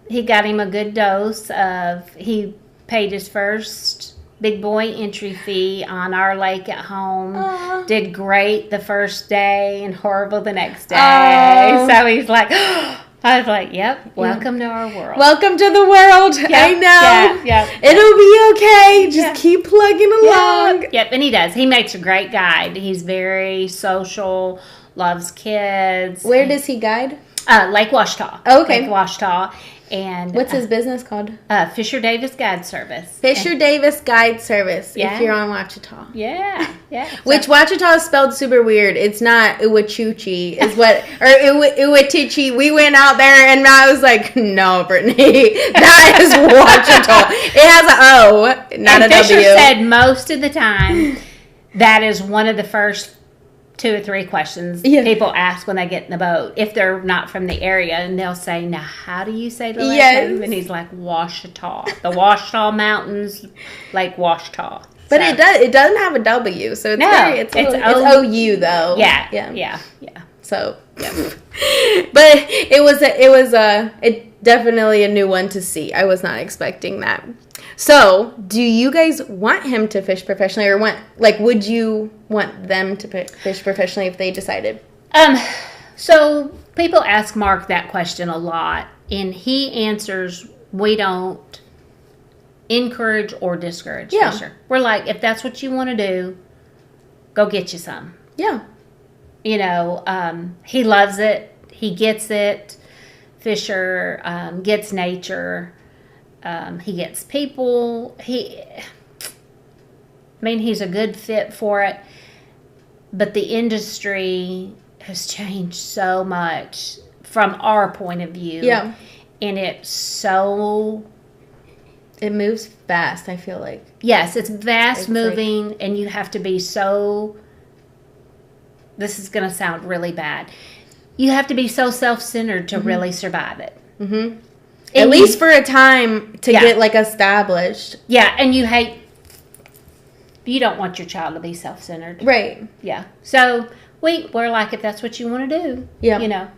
he got him a good dose of, he paid his first big boy entry fee on our lake at home. Aww. Did great the first day and horrible the next day. So he's like, I was like, yep, welcome to our world. Welcome to the world. Yep, I know. Yeah. It'll be okay. Just keep plugging along. Yep, and he does. He makes a great guide. He's very social, loves kids. Where does he guide? Lake Washita. Oh, okay. Lake Washita. And what's his business called? Fisher Davis Guide Service. Fisher Davis Guide Service. Yeah. If you're on Wachita. Yeah. Which Wachita is spelled super weird. It's not Uwachuchi, is what, or Uwatichi. We went out there and I was like, no, Brittany, that is Wachita. It has a O, not a Fisher W. said most of the time that is one of the first 2 or 3 questions people ask when they get in the boat if they're not from the area, and they'll say, now how do you say the last name? And he's like, Washita, the Washita Mountains, Lake Washita. But it doesn't have a W, so it's it's OU though. Yeah. So but it was definitely a new one to see. I was not expecting that. So, do you guys want him to fish professionally, or would you want them to fish professionally if they decided? So people ask Mark that question a lot, and he answers, we don't encourage or discourage Fisher. We're like, if that's what you want to do, go get you some. Yeah. You know, he loves it. He gets it. Fisher gets nature. He gets people. He's a good fit for it. But the industry has changed so much from our point of view. Yeah. And it moves fast, I feel like. Yes, it's fast moving, and you have to be so, this is going to sound really bad, you have to be so self-centered to really survive it. Mm-hmm. At least for a time to get established. Yeah, and you don't want your child to be self-centered. Right. Yeah. So we're like, if that's what you want to do, you know.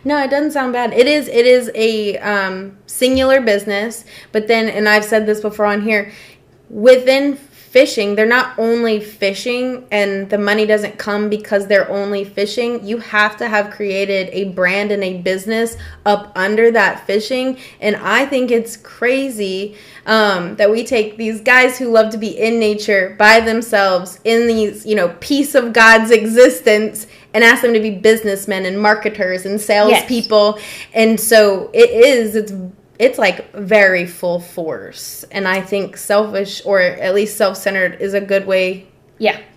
No, it doesn't sound bad. It is a singular business, but then, and I've said this before on here, within fishing, they're not only fishing and the money doesn't come because they're only fishing. You have to have created a brand and a business up under that fishing. And I think it's crazy that we take these guys who love to be in nature by themselves in these, piece of God's existence and ask them to be businessmen and marketers and salespeople. Yes. And so it's it's like very full force. And I think selfish, or at least self-centered, is a good way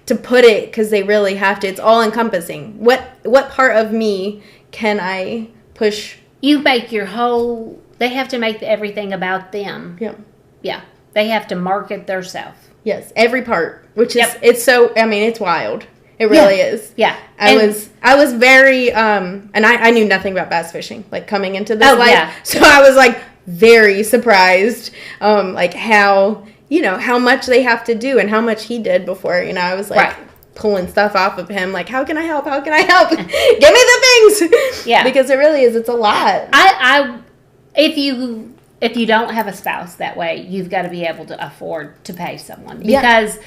to put it, because they really have to. It's all encompassing. What part of me can I push? You make they have to make everything about them. Yeah. Yeah. They have to market theirself. Yes, every part, which is, it's wild. It really is. Yeah. I was very, and I knew nothing about bass fishing, like, coming into this life. Yeah. So I was, like, very surprised, like, how much they have to do and how much he did before, I was, like, pulling stuff off of him, like, how can I help? Give me the things. Yeah. Because it really is, it's a lot. If you don't have a spouse that way, you've got to be able to afford to pay someone, because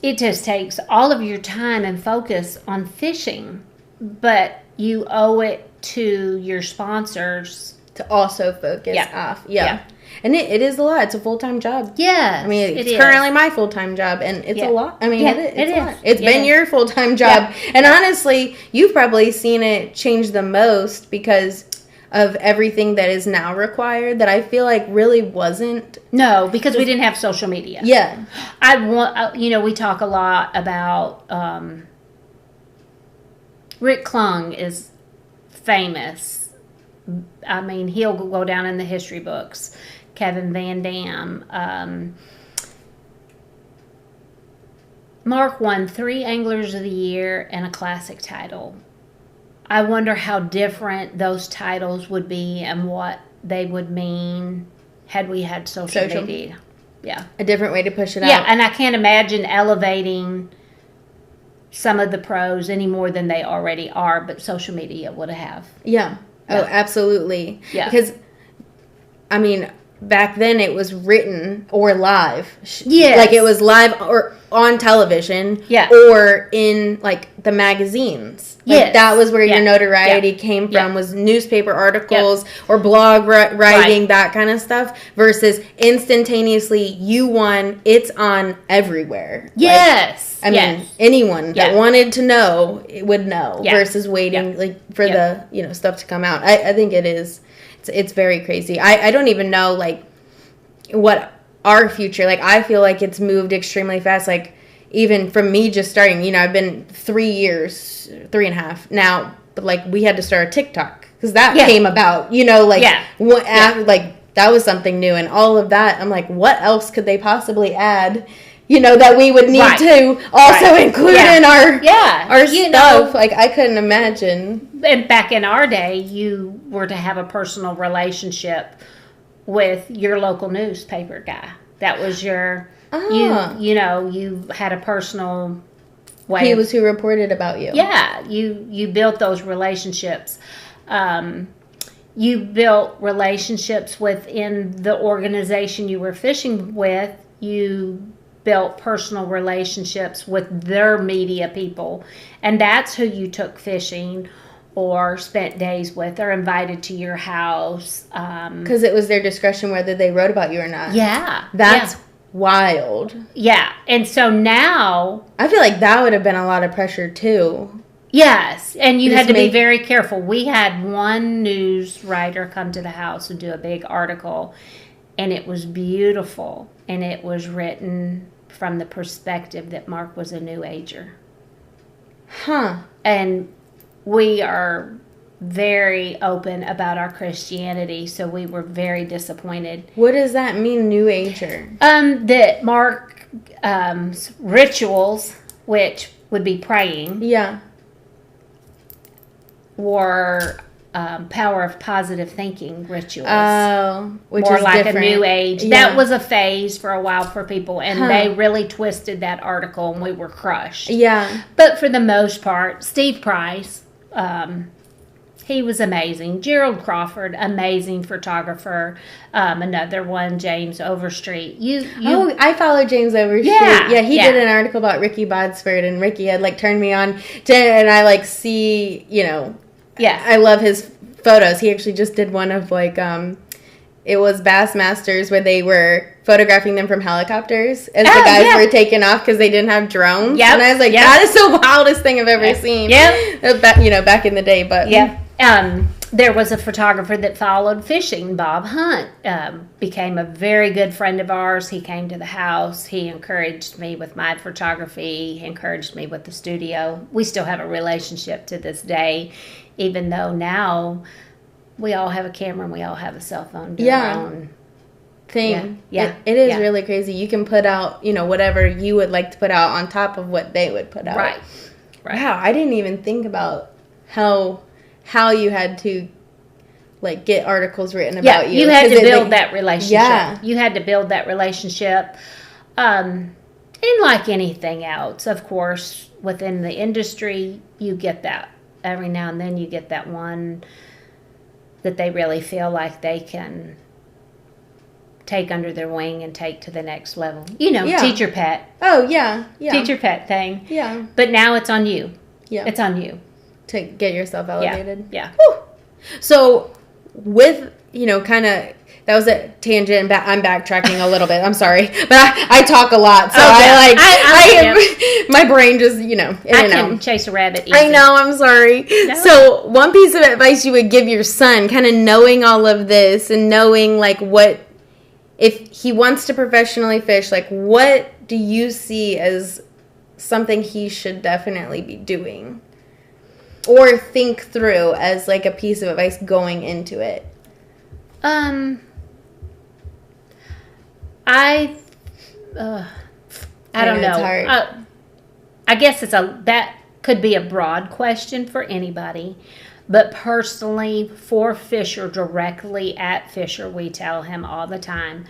it just takes all of your time and focus on fishing, but you owe it to your sponsors to also focus off. Yeah. And it is a lot. It's a full-time job. Yeah. I mean, it's currently my full-time job, and it's a lot. I mean, it's a lot. It's been your full-time job. Yeah. And honestly, you've probably seen it change the most because of everything that is now required, that I feel like really wasn't. No, because we didn't have social media. Yeah. We talk a lot about, Rick Klung is famous. I mean, he'll go down in the history books. Kevin Van Dam. Mark won 3 Anglers of the Year and a Classic title. I wonder how different those titles would be and what they would mean had we had social media. Yeah. A different way to push it out. Yeah, and I can't imagine elevating some of the pros any more than they already are, but social media would have. Yeah. Oh, absolutely. Yeah. Because, I mean, back then it was written or live. Yeah. Like, it was live or on television. Yeah. Or in, like, the magazines. Like, that was where your notoriety came from, was newspaper articles or blog writing, that kind of stuff, versus instantaneously you won, it's on everywhere. Yes. Like, I mean, anyone that wanted to know would know, versus waiting like for the stuff to come out. I think it's very crazy. I don't even know, like, what our future, like, I feel like it's moved extremely fast. Like, even from me just starting, I've been 3 years, 3.5 now, but, like, we had to start a TikTok because that came about, like, like, that was something new, and all of that. I'm like, what else could they possibly add, that we would need to also include in our stuff? Like, I couldn't imagine. And back in our day, you were to have a personal relationship with your local newspaper guy. That was your... you had a personal way. He was who reported about you. Yeah, you built those relationships. You built relationships within the organization you were fishing with. You built personal relationships with their media people, and that's who you took fishing or spent days with or invited to your house. Because it was their discretion whether they wrote about you or not. Yeah. That's wild. Yeah. And so now... I feel like that would have been a lot of pressure, too. Yes. And you had to be very careful. We had one news writer come to the house and do a big article, and it was beautiful. And it was written from the perspective that Mark was a New Ager. Huh. And we are very open about our Christianity, so we were very disappointed. What does that mean, New Ager? That Mark rituals, which would be praying, were power of positive thinking rituals. Oh, which more is like different. A New Age. Yeah. That was a phase for a while for people, and they really twisted that article, and we were crushed. Yeah. But for the most part, Steve Price, he was amazing. Gerald Crawford, amazing photographer. Another one, James Overstreet. I follow James Overstreet. Yeah, he did an article about Ricky Bodsford, and Ricky had, like, turned me on to, and I, like, see, I love his photos. He actually just did one of, like, it was Bassmasters where they were photographing them from helicopters as the guys were taking off because they didn't have drones. Yep. And I was like, that is the wildest thing I've ever seen. Yeah. Back in the day, but there was a photographer that followed fishing, Bob Hunt, became a very good friend of ours. He came to the house. He encouraged me with my photography. He encouraged me with the studio. We still have a relationship to this day, even though now we all have a camera and we all have a cell phone. Do our own thing. Yeah. It is really crazy. You can put out, whatever you would like to put out on top of what they would put out. Right. Wow, I didn't even think about how you had to get articles written about you. You had to build that relationship. Yeah. You had to build that relationship. And like anything else, of course, within the industry, you get that. Every now and then you get that one that they really feel like they can take under their wing and take to the next level. Teacher pet. Oh, yeah. Teacher pet thing. Yeah. But now it's on you. Yeah. It's on you. To get yourself elevated. Yeah. Whew. So with, kind of, that was a tangent. I'm backtracking a little bit. I'm sorry. But I talk a lot. So my brain just, in I and can out. chase a rabbit easy. I know. I'm sorry. No. So one piece of advice you would give your son, kind of knowing all of this and knowing what, if he wants to professionally fish, what do you see as something he should definitely be doing? Or think through as a piece of advice going into it? I don't know. It's hard. I guess that could be a broad question for anybody, but personally, for Fisher, directly at Fisher, we tell him all the time,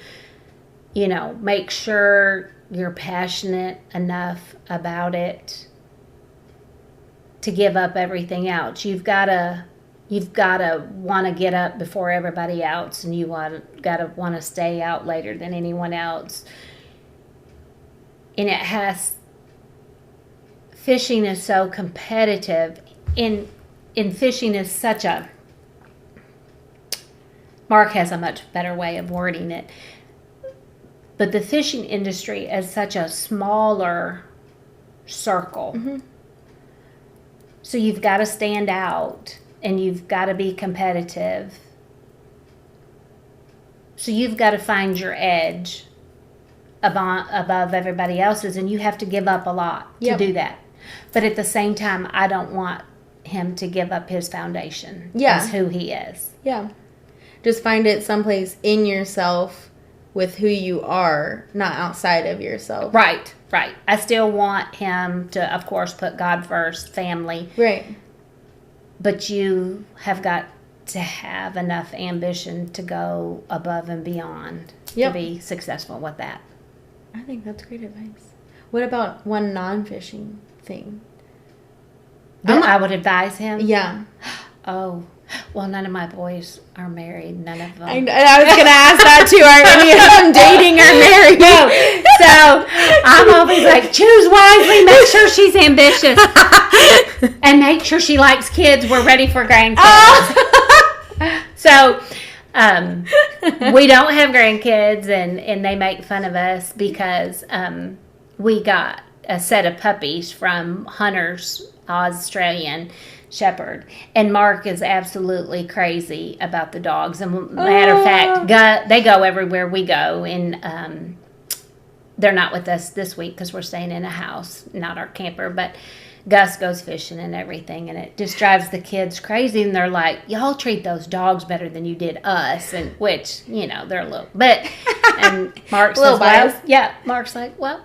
make sure you're passionate enough about it to give up everything else. You've got to want to get up before everybody else, and you got to want to stay out later than anyone else. And fishing is so competitive. In fishing is such a, Mark has a much better way of wording it, but the fishing industry is such a smaller circle. Mm-hmm. So you've got to stand out, and you've got to be competitive. So you've got to find your edge above everybody else's, and you have to give up a lot to do that. But at the same time, I don't want him to give up his foundation as who he is. Yeah. Just find it someplace in yourself with who you are, not outside of yourself. Right. I still want him to, of course, put God first, family. Right. But you have got to have enough ambition to go above and beyond to be successful with that. I think that's great advice. What about one non-fishing thing? I would advise him? Yeah. Oh, well, none of my boys are married. None of them. I was going to ask that too. Are any of them dating or married? No. So I'm always like, choose wisely. Make sure she's ambitious. And make sure she likes kids. We're ready for grandkids. Oh. So we don't have grandkids, and they make fun of us because we got a set of puppies from Hunter's Australian Shepherd, and Mark is absolutely crazy about the dogs. And matter of fact, they go everywhere we go, and they're not with us this week because we're staying in a house, not our camper, but Gus goes fishing and everything, and it just drives the kids crazy. And they're like, y'all treat those dogs better than you did us, and which, they're a little, but, and Mark says, Mark's like, well,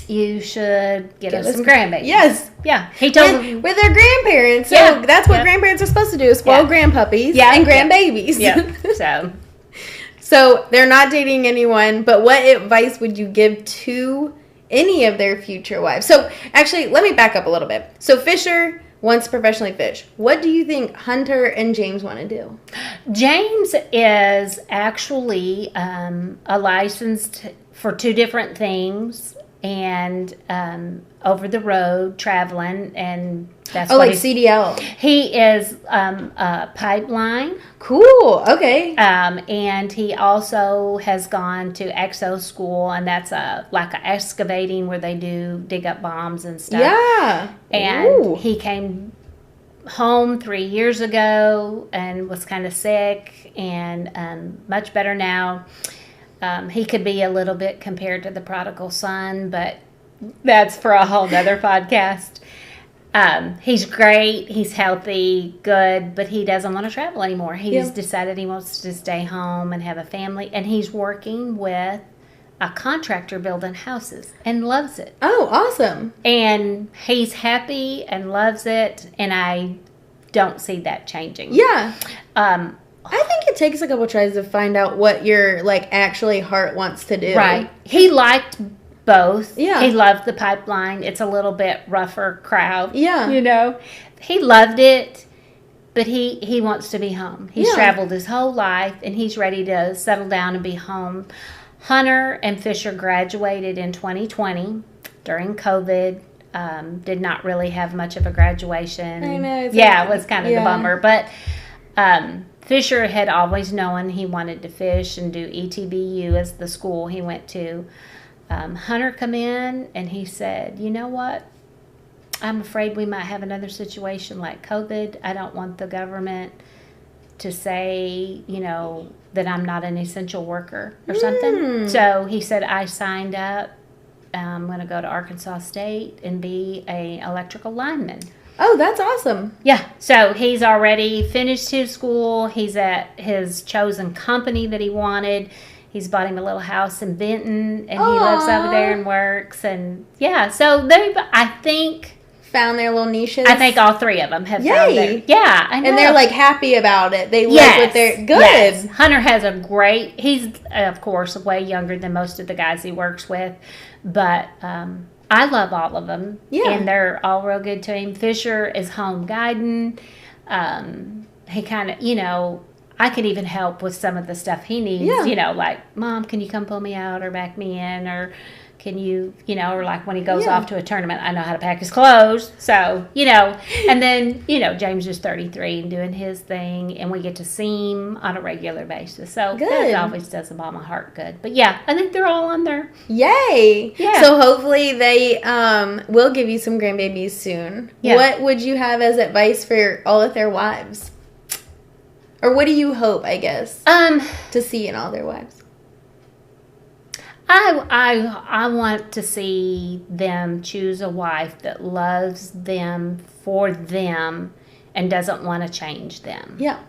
you should get us some grandbabies. Yes. Yeah. He told them. With their grandparents. So that's what grandparents are supposed to do, is spoil grandpuppies and grandbabies. Yeah. So they're not dating anyone, but what advice would you give to any of their future wives? So actually, let me back up a little bit. So Fisher wants to professionally fish. What do you think Hunter and James want to do? James is actually a licensed for two different things, and over the road traveling, and that's like CDL. He is a pipeline. Cool. Okay. And he also has gone to EXO school, and that's like a excavating where they dig up bombs and stuff. Yeah. And he came home 3 years ago and was kind of sick, and much better now. He could be a little bit compared to the prodigal son, but that's for a whole nother podcast. He's great. He's healthy, good, but he doesn't want to travel anymore. He's decided he wants to stay home and have a family, and he's working with a contractor building houses and loves it. Oh, awesome. And he's happy and loves it, and I don't see that changing. Yeah. I think it takes a couple tries to find out what your, like, actually heart wants to do. Right. He liked both. Yeah. He loved the pipeline. It's a little bit rougher crowd. Yeah. You know? He loved it, but he wants to be home. He's traveled his whole life, and he's ready to settle down and be home. Hunter and Fisher graduated in 2020 during COVID. Did not really have much of a graduation. I know. It was kind of the bummer. But Fisher had always known he wanted to fish and do ETBU as the school he went to. Hunter come in and he said, you know what? I'm afraid we might have another situation like COVID. I don't want the government to say, you know, that I'm not an essential worker or something. So he said, I signed up. I'm going to go to Arkansas State and be a electrical lineman. Oh, that's awesome. Yeah. So he's already finished his school. He's at his chosen company that he wanted. He's bought him a little house in Benton, and he lives over there and works. And so I think found their little niches. I think all three of them have found their. Yeah, I know. And they're like happy about it. They live with their good. Yes. Hunter has he's of course way younger than most of the guys he works with, but I love all of them. Yeah, and they're all real good to him. Fisher is home guiding. He kind of, you know, I could even help with some of the stuff he needs. Yeah. You know, like, Mom, can you come pull me out or back me in, or can you, you know, or like when he goes off to a tournament, I know how to pack his clothes. So, you know, and then, you know, James is 33 and doing his thing, and we get to see him on a regular basis. So that always does the mama heart good. But yeah, I think they're all on there. Yay. Yeah. So hopefully they will give you some grandbabies soon. Yeah. What would you have as advice for all of their wives? Or what do you hope, I guess, to see in all their wives? I want to see them choose a wife that loves them for them and doesn't want to change them. Yeah.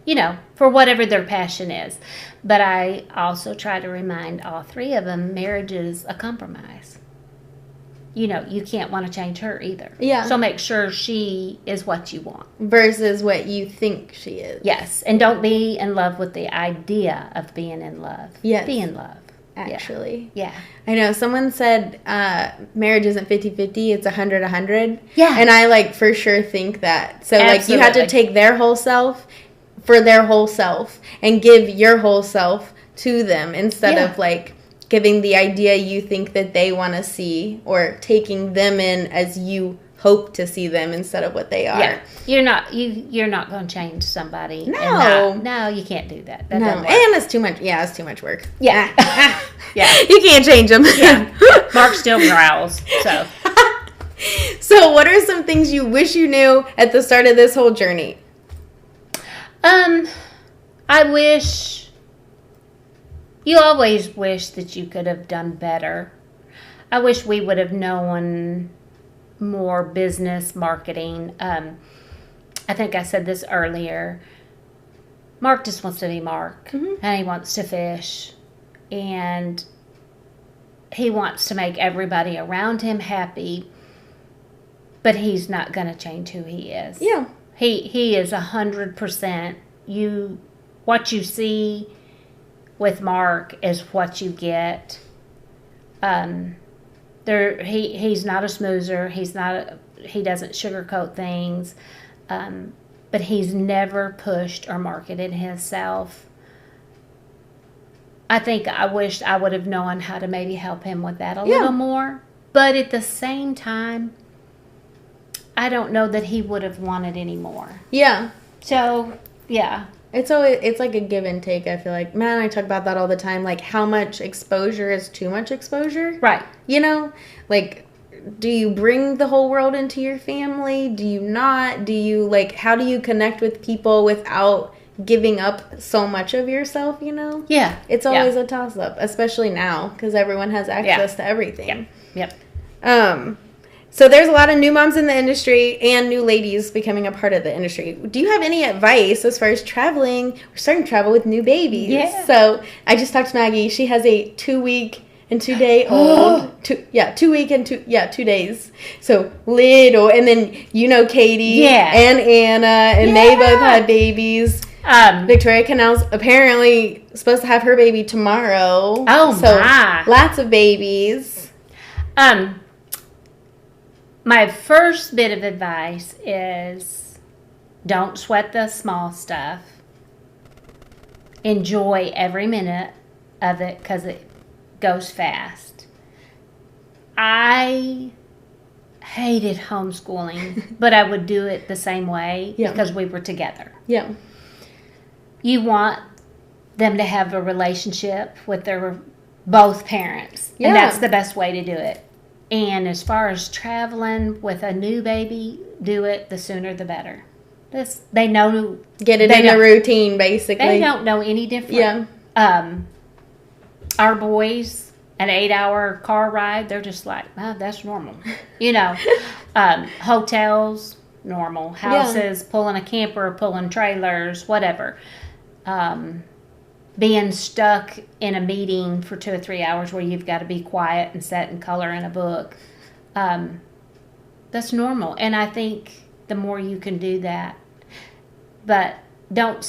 You know, for whatever their passion is. But I also try to remind all three of them, marriage is a compromise. You know, you can't want to change her either. Yeah. So make sure she is what you want. Versus what you think she is. Yes. And don't be in love with the idea of being in love. Yes. Be in love. Actually. Yeah. I know. Someone said marriage isn't 50-50, it's 100-100. Yeah. And I, like, for sure think that. So, like, you have to take their whole self for their whole self and give your whole self to them instead of, like, giving the idea you think that they want to see, or taking them in as you hope to see them instead of what they are. Yeah. You're not going to change somebody. No, you can't do that. That doesn't work. And it's too much. Yeah, it's too much work. Yeah. Yeah. You can't change them. Yeah. Mark still growls. So. So what are some things you wish you knew at the start of this whole journey? I wish. You always wish that you could have done better. I wish we would have known more business marketing. I think I said this earlier. Mark just wants to be Mark, and he wants to fish, and he wants to make everybody around him happy, but he's not going to change who he is. Yeah. He is 100%. What you see with Mark is what you get. He's not a smoozer. He doesn't sugarcoat things. But he's never pushed or marketed himself. I think I wished I would have known how to maybe help him with that a little more. But at the same time, I don't know that he would have wanted any more. Yeah. So, yeah. It's like a give and take, I feel like. Man, I talk about that all the time. Like, how much exposure is too much exposure? Right. You know? Like, do you bring the whole world into your family? Do you not? Do you, like, how do you connect with people without giving up so much of yourself, you know? Yeah. It's always a toss-up, especially now, because everyone has access to everything. Yep. So there's a lot of new moms in the industry and new ladies becoming a part of the industry. Do you have any advice as far as traveling? We're starting to travel with new babies. Yeah. So I just talked to Maggie. She has a 2-week and 2-day old. 2 week and 2 days. So little. And then, you know, Katie and Anna, and they both had babies. Victoria Canal's apparently supposed to have her baby tomorrow. Oh, so my. Lots of babies. My first bit of advice is don't sweat the small stuff. Enjoy every minute of it because it goes fast. I hated homeschooling, but I would do it the same way because we were together. Yeah. You want them to have a relationship with their both parents. And that's the best way to do it. And as far as traveling with a new baby, do it the sooner the better. They know. Get it in the routine, basically. They don't know any different. Yeah. Our boys, an 8-hour car ride, they're just like, oh, that's normal. You know, hotels, normal. Houses, pulling a camper, pulling trailers, whatever. Being stuck in a meeting for 2 or 3 hours where you've got to be quiet and sit and color in a book, that's normal. And I think the more you can do that, but don't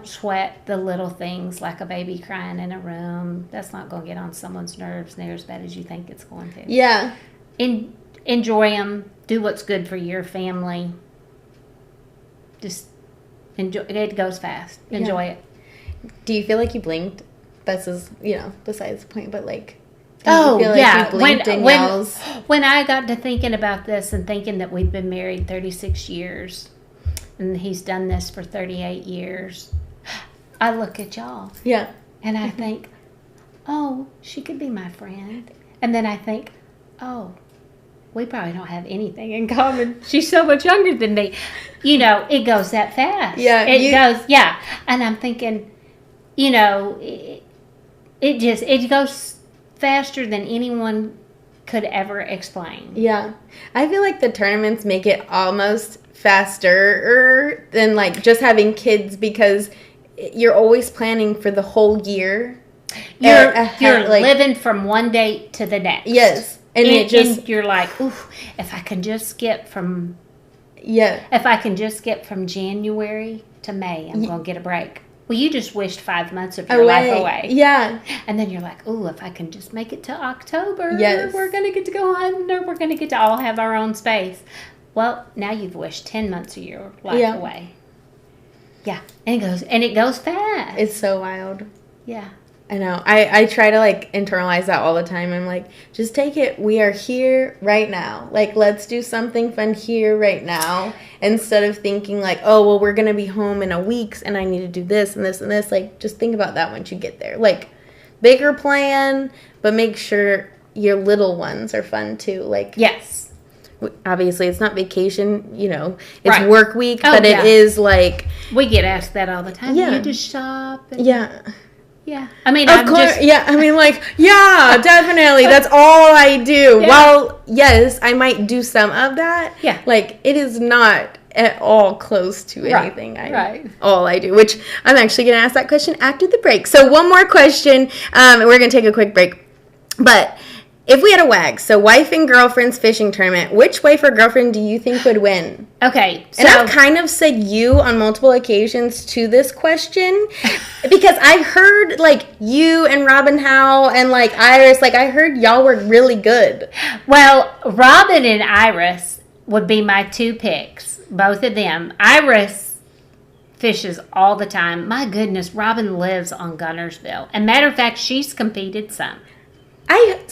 sweat the little things like a baby crying in a room. That's not going to get on someone's nerves near as bad as you think it's going to. Yeah. Enjoy them. Do what's good for your family. Just enjoy. It goes fast. Enjoy it. Do you feel like you blinked? That's besides the point, but like, you feel like you blinked in y'all's... When I got to thinking about this and thinking that we've been married 36 years and he's done this for 38 years, I look at y'all. Yeah. And I think, oh, she could be my friend. And then I think, oh, we probably don't have anything in common. She's so much younger than me. You know, it goes that fast. Yeah. It goes, And I'm thinking, you know, it goes faster than anyone could ever explain. Yeah. I feel like the tournaments make it almost faster than like just having kids because you're always planning for the whole year. You're living from one date to the next. Yes. And you're like, oof, if I can just skip from January to May, I'm going to get a break. Well, you just wished 5 months of your life away. Yeah. And then you're like, ooh, if I can just make it to October, yes, we're going to get to go hunting, or we're going to get to all have our own space. Well, now you've wished 10 months of your life away. Yeah. And it goes fast. It's so wild. Yeah. I know. I try to, like, internalize that all the time. I'm like, just take it. We are here right now. Like, let's do something fun here right now. Instead of thinking, like, oh, well, we're going to be home in a week and I need to do this and this and this. Like, just think about that once you get there. Like, bigger plan, but make sure your little ones are fun, too. Like, yes. Obviously, it's not vacation, you know. It's work week, but it is, like... We get asked that all the time. Yeah. You just shop. And Yeah. I mean, of course. I mean, like, definitely. That's all I do. Yeah. Well, yes, I might do some of that. Yeah. Like, it is not at all close to anything all I do, which I'm actually going to ask that question after the break. So one more question, and we're going to take a quick break. But if we had a WAG, so wife and girlfriend's fishing tournament, which wife or girlfriend do you think would win? Okay. So, and I've kind of said you on multiple occasions to this question because I heard, like, you and Robin Howe and, like, Iris, like, I heard y'all were really good. Well, Robin and Iris would be my two picks, both of them. Iris fishes all the time. My goodness, Robin lives on Gunnersville. And matter of fact, she's competed some. I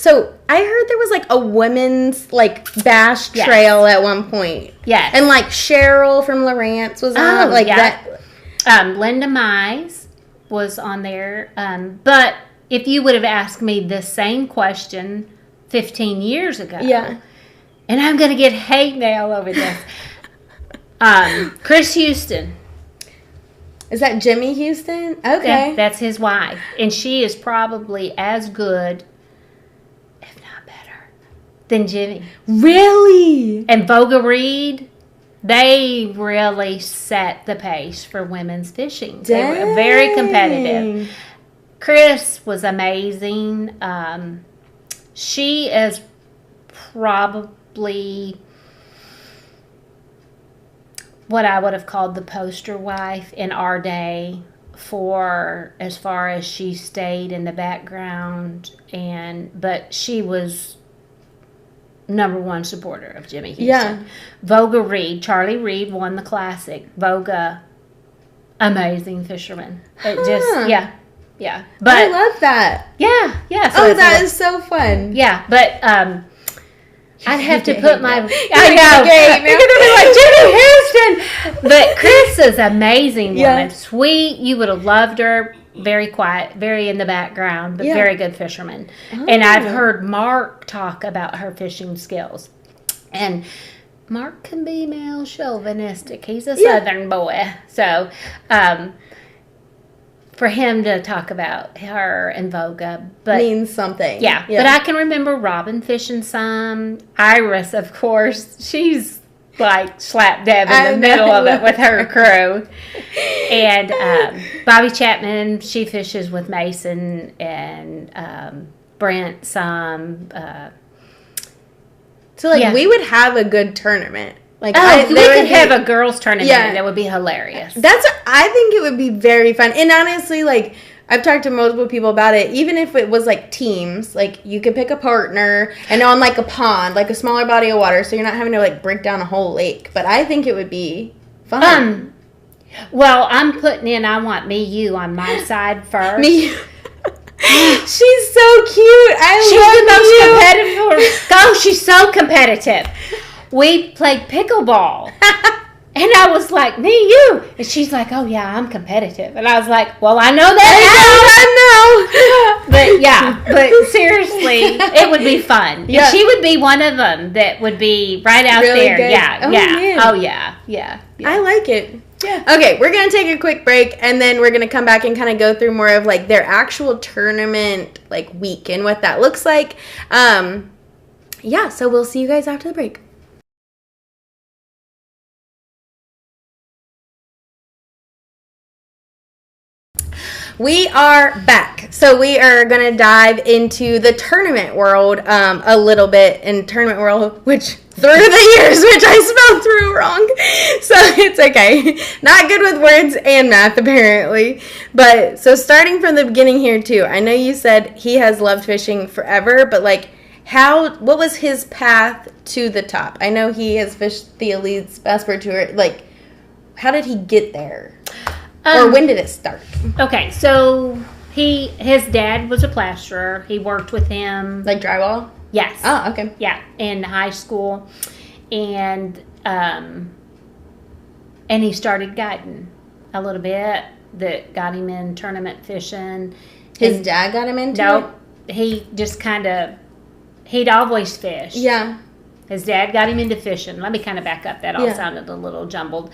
heard there was, like, a women's, like, bass trail at one point. Yes. And, like, Cheryl from Lawrence was on that. Linda Mize was on there. But if you would have asked me the same question 15 years ago, and I'm going to get hate mail over this. Chris Houston. Is that Jimmy Houston? Okay. That's his wife. And she is probably as good, if not better, than Jimmy. Really? And Voga Reed, they really set the pace for women's fishing. Dang. They were very competitive. Chris was amazing. She is probably what I would have called the poster wife in our day for as far as she stayed in the background, but she was number one supporter of Jimmy Houston. Yeah. Voga Reed, Charlie Reed won the classic. Voga, amazing fisherman. It just, yeah. But I love that. Yeah. So that is so fun. Yeah, but I'd have to put my. I know. You're gonna be like Jimmy Houston, but Chris is an amazing woman. Sweet. You would have loved her. Very quiet, very in the background, but very good fisherman. And I've heard Mark talk about her fishing skills, and Mark can be male chauvinistic. He's a Southern boy, so. For him to talk about her and Voga, but means something. Yeah, but I can remember Robin fishing some. Iris, of course, she's like slap dab in the middle of it with her crew. And Bobby Chapman, she fishes with Mason and Brent some. So we would have a good tournament. Like we could have a girls' tournament that would be hilarious. I think it would be very fun. And honestly, like, I've talked to multiple people about it. Even if it was like teams, like you could pick a partner and on like a pond, like a smaller body of water, so you're not having to like break down a whole lake. But I think it would be fun. Well, I'm putting in. I want you on my side first. Me. She's so cute. She's the most competitive. Oh, she's so competitive. We played pickleball. And I was like, me, you. And she's like, oh, yeah, I'm competitive. And I was like, well, I know that. I know. But seriously, it would be fun. Yeah. She would be one of them that would be right out really there. Good. Yeah. Man. Oh, yeah. I like it. Yeah. Okay, we're going to take a quick break, and then we're going to come back and kind of go through more of, like, their actual tournament, like, week and what that looks like. So we'll see you guys after the break. We are back. So we are going to dive into the tournament world a little bit. In tournament world, which through the years, which I spelled through wrong. So it's okay. Not good with words and math, apparently. But so starting from the beginning here, too. I know you said he has loved fishing forever, but like what was his path to the top? I know he has fished the Elite's Bass Pro Tour. Like, how did he get there? Or when did it start? Okay, so his dad was a plasterer. He worked with him. Like drywall? Yes. Oh, okay. Yeah, in high school. And he stared guiding a little bit. That got him in tournament fishing. His dad got him into it? No, he just he'd always fished. Yeah. His dad got him into fishing. Let me kind of back up. That all sounded a little jumbled.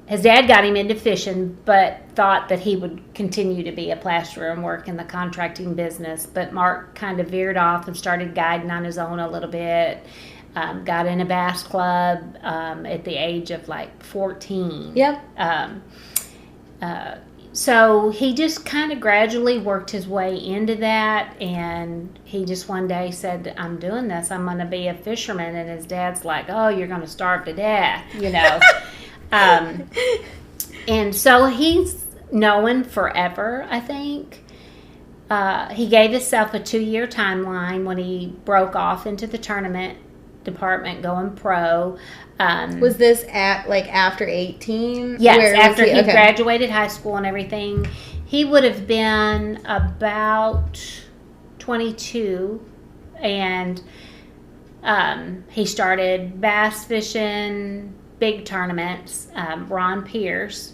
His dad got him into fishing, but thought that he would continue to be a plasterer and work in the contracting business. But Mark kind of veered off and started guiding on his own a little bit. Got in a bass club at the age of like 14. Yep. So he just kind of gradually worked his way into that, and he just one day said, I'm doing this. I'm going to be a fisherman. And his dad's like, oh, you're going to starve to death, you know. And so he's known forever, I think. He gave himself a 2-year timeline when he broke off into the tournament department going pro. Was this after 18? Yes, after he graduated high school and everything. He would have been about 22, and he started bass fishing, big tournaments. Ron Pierce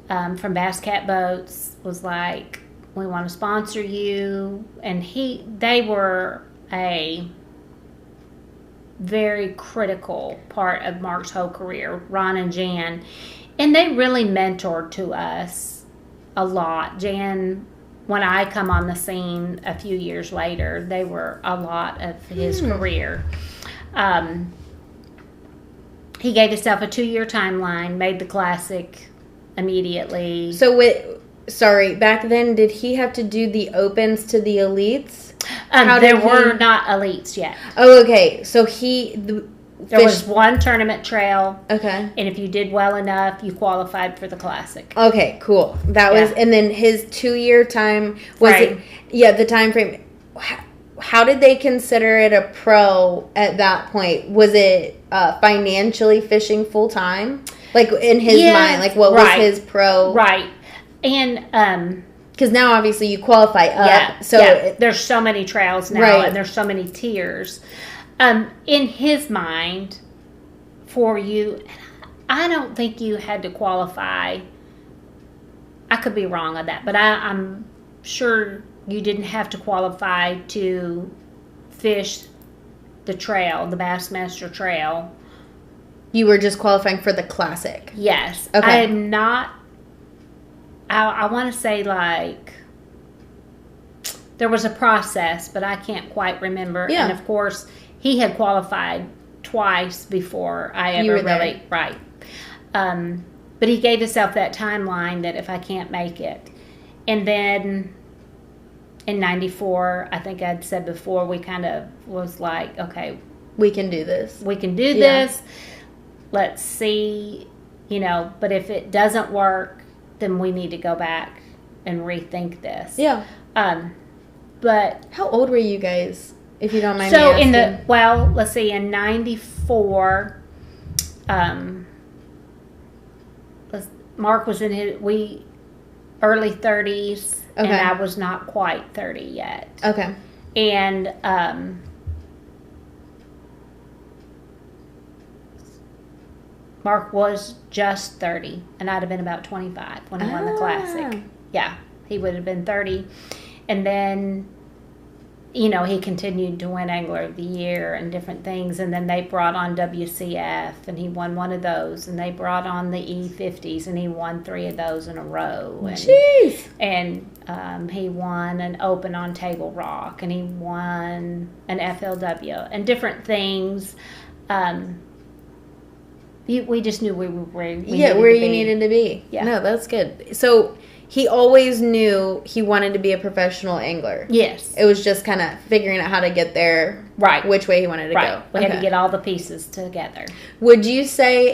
from Bass Cat Boats was like, we want to sponsor you. And they were a very critical part of Mark's whole career, Ron and Jan. And they really mentored to us a lot. Jan, when I come on the scene a few years later, they were a lot of his career. He gave himself a 2-year timeline, made the Classic immediately. So back then, did he have to do the opens to the elites? There were not elites yet. Oh, okay. So there was one tournament trail. Okay. And if you did well enough, you qualified for the Classic. Okay, cool. That was, and then his 2-year time was the time frame. How did they consider it a pro at that point? Was it financially fishing full time? Like in his mind, like what was his pro? Right. And because now obviously you qualify up. There's so many trails now, and there's so many tiers. In his mind, for you, I don't think you had to qualify. I could be wrong on that, but I'm sure you didn't have to qualify to fish the trail, the Bassmaster Trail. You were just qualifying for the Classic. Yes. Okay. I am not. I want to say like there was a process, but I can't quite remember. Yeah. And of course, he had qualified twice before I ever really right. But he gave himself that timeline that if I can't make it, and then in '94, I think I'd said before, we kind of was like, okay, we can do this. We can do this. Let's see, but if it doesn't work, then we need to go back and rethink this. Yeah. But how old were you guys, if you don't mind me asking? Let's see, in '94, Mark was in his early 30s, and I was not quite 30 yet. Okay. And Mark was just 30, and I'd have been about 25 when he won the Classic. Yeah, he would have been 30. And then, he continued to win Angler of the Year and different things. And then they brought on WCF, and he won one of those. And they brought on the E50s, and he won 3 of those in a row. And, jeez! And he won an Open on Table Rock, and he won an FLW, and different things. We just knew where you needed to be. Yeah. No, that's good. So he always knew he wanted to be a professional angler. Yes. It was just kind of figuring out how to get there. Right. Which way he wanted to go. We had to get all the pieces together. Would you say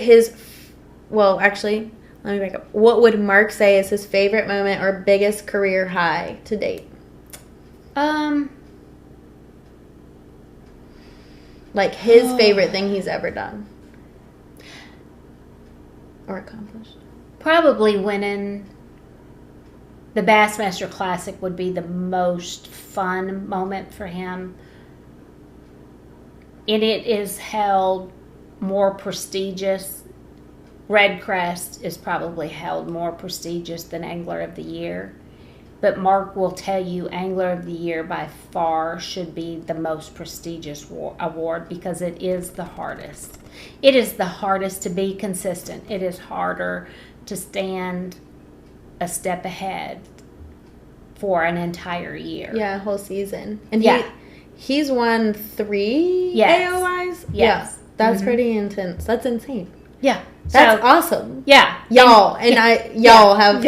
actually, let me back up. What would Mark say is his favorite moment or biggest career high to date? Like his favorite thing he's ever done. Or accomplished. Probably winning the Bassmaster Classic would be the most fun moment for him. And it is held more prestigious. Red Crest is probably held more prestigious than Angler of the Year. But Mark will tell you Angler of the Year by far should be the most prestigious award because it is the hardest. It is the hardest to be consistent. It is harder to stand a step ahead for an entire year. Yeah, a whole season. And he's won 3 AOIs? Yes. Yeah, that's pretty intense. That's insane. Yeah. That's awesome. Yeah. Y'all. Y'all have,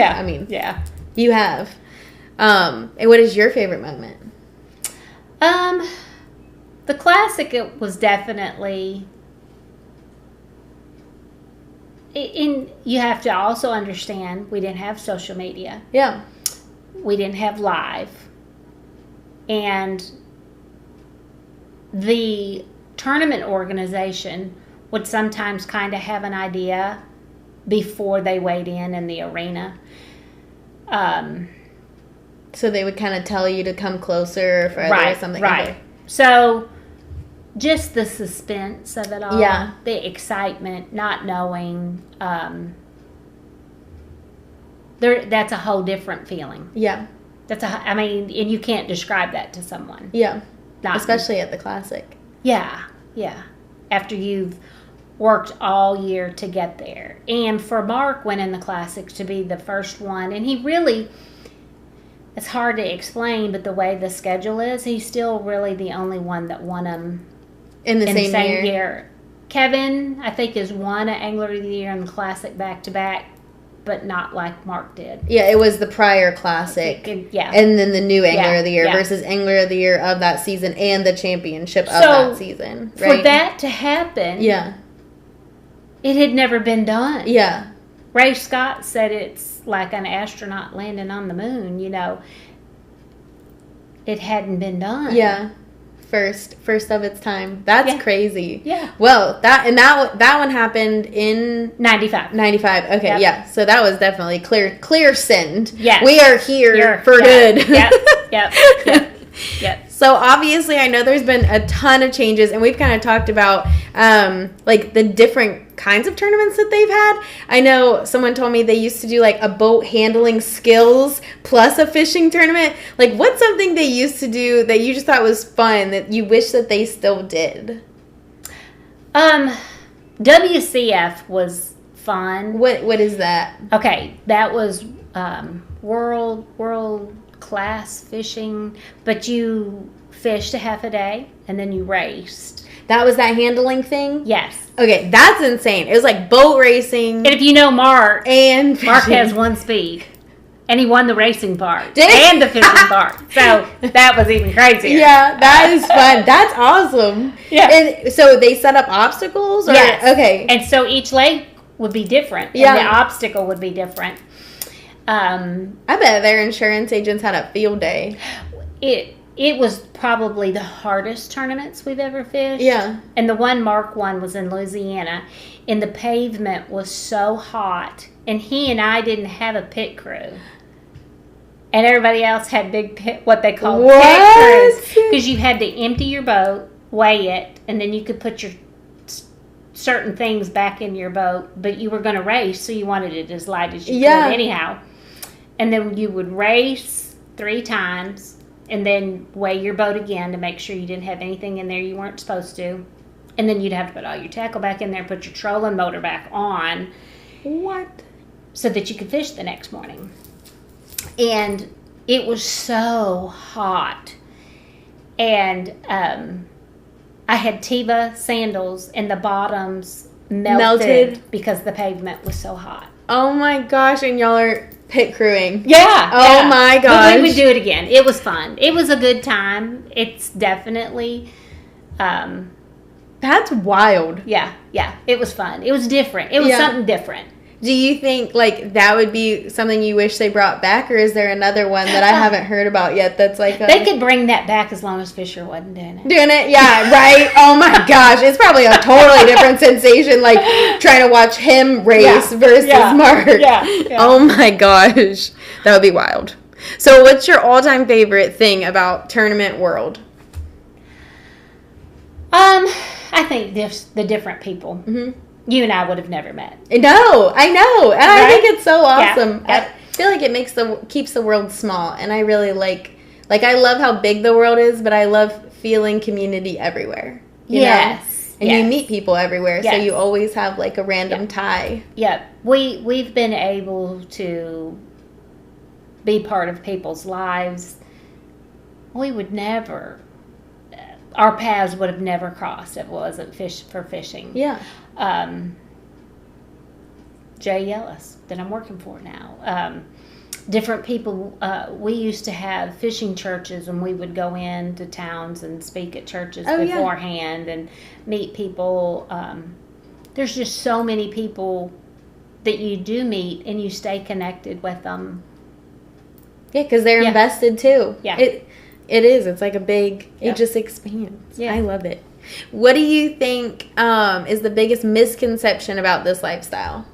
you have. And what is your favorite moment? The Classic, it was definitely... you have to also understand, we didn't have social media. Yeah. We didn't have live. And the tournament organization would sometimes kind of have an idea before they weighed in the arena. So they would kind of tell you to come closer or something. Right. Okay. So just the suspense of it all. Yeah. The excitement, not knowing. That's a whole different feeling. Yeah. And you can't describe that to someone. Yeah. Especially at the Classic. Yeah. Yeah. after you've worked all year to get there. And for Mark winning the Classic to be the first one, and he really, it's hard to explain, but the way the schedule is, he's still really the only one that won them in the same year. Kevin, I think, has won an Angler of the Year and the Classic back-to-back, but not like Mark did. Yeah, it was the prior Classic. Yeah. And then the new Angler of the Year yeah. versus Angler of the Year of that season and the championship of that season. Right? For that to happen, yeah, it had never been done. Yeah. Ray Scott said it's like an astronaut landing on the moon, you know. It hadn't been done. Yeah. First of its time. That's crazy. Yeah. Well, that one happened in 95. 95. Okay, yep. Yeah. So that was definitely clear send. Yeah. We are here for good. Yep. So obviously, I know there's been a ton of changes, and we've kind of talked about like the different kinds of tournaments that they've had. I know someone told me they used to do like a boat handling skills plus a fishing tournament. Like, what's something they used to do that you just thought was fun that you wish that they still did? WCF was fun. What is that? Okay, that was world class fishing, but you fished a half a day and then you raced. That was that handling thing? Yes. Okay, that's insane. It was like boat racing. And if you know Mark Mark has one speed. And he won the racing part. Did he? And the fishing part. So that was even crazier. Yeah, that is fun. That's awesome. Yeah. And so they set up obstacles? Or? Yes. Okay. And so each lake would be different. Yeah. And the obstacle would be different. I bet their insurance agents had a field day. It was probably the hardest tournaments we've ever fished. Yeah. And the one Mark won was in Louisiana. And the pavement was so hot. And he and I didn't have a pit crew. And everybody else had what they called pit crews. Because you had to empty your boat, weigh it, and then you could put your certain things back in your boat. But you were going to race, so you wanted it as light as you could anyhow. And then you would race 3 times and then weigh your boat again to make sure you didn't have anything in there you weren't supposed to. And then you'd have to put all your tackle back in there, put your trolling motor back on. What? So that you could fish the next morning. And it was so hot. And I had Teva sandals and the bottoms melted because the pavement was so hot. Oh my gosh, and y'all are pit crewing. Yeah. Oh my gosh. But we would do it again. It was fun. It was a good time. It's definitely... That's wild. Yeah. It was fun. It was different. It was something different. Do you think, like, that would be something you wish they brought back, or is there another one that I haven't heard about yet that's like They could bring that back as long as Fisher wasn't doing it. Doing it? Yeah, right? Oh my gosh. It's probably a totally different sensation, like, trying to watch him race versus Mark. Yeah. Oh my gosh. That would be wild. So what's your all-time favorite thing about Tournament World? I think the different people. Mm-hmm. You and I would have never met. No, I know. And I think it's so Yeah. awesome. Yeah. I feel like it keeps the world small. And I really like I love how big the world is, but I love feeling community everywhere. You know? And you meet people everywhere, so you always have like a random tie. Yeah. We've been able to be part of people's lives. We would never... Our paths would have never crossed if it wasn't for fishing. Yeah. Jay Yellis, that I'm working for now. Different people. We used to have fishing churches, and we would go into towns and speak at churches beforehand and meet people. There's just so many people that you do meet, and you stay connected with them. Yeah, because they're invested too. Yeah. It is. It's like a big... It just expands. Yeah. I love it. What do you think is the biggest misconception about this lifestyle?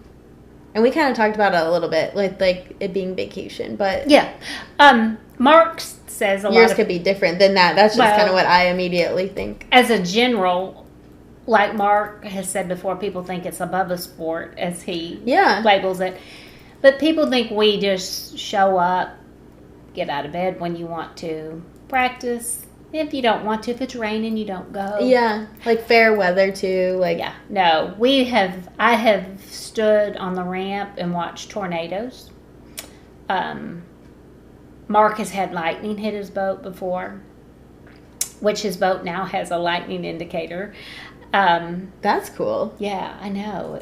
And we kind of talked about it a little bit, like it being vacation, but... Yeah. Mark says a lot yours could be different than that. That's just kind of what I immediately think. As a general, like Mark has said before, people think it's above a sport, as he labels it. But people think we just show up, get out of bed when you want to, practice, If you don't want to, if it's raining, you don't go. Yeah, like fair weather too. Like Yeah, no, I have stood on the ramp and watched tornadoes. Mark has had lightning hit his boat before, which his boat now has a lightning indicator. That's cool. Yeah, I know.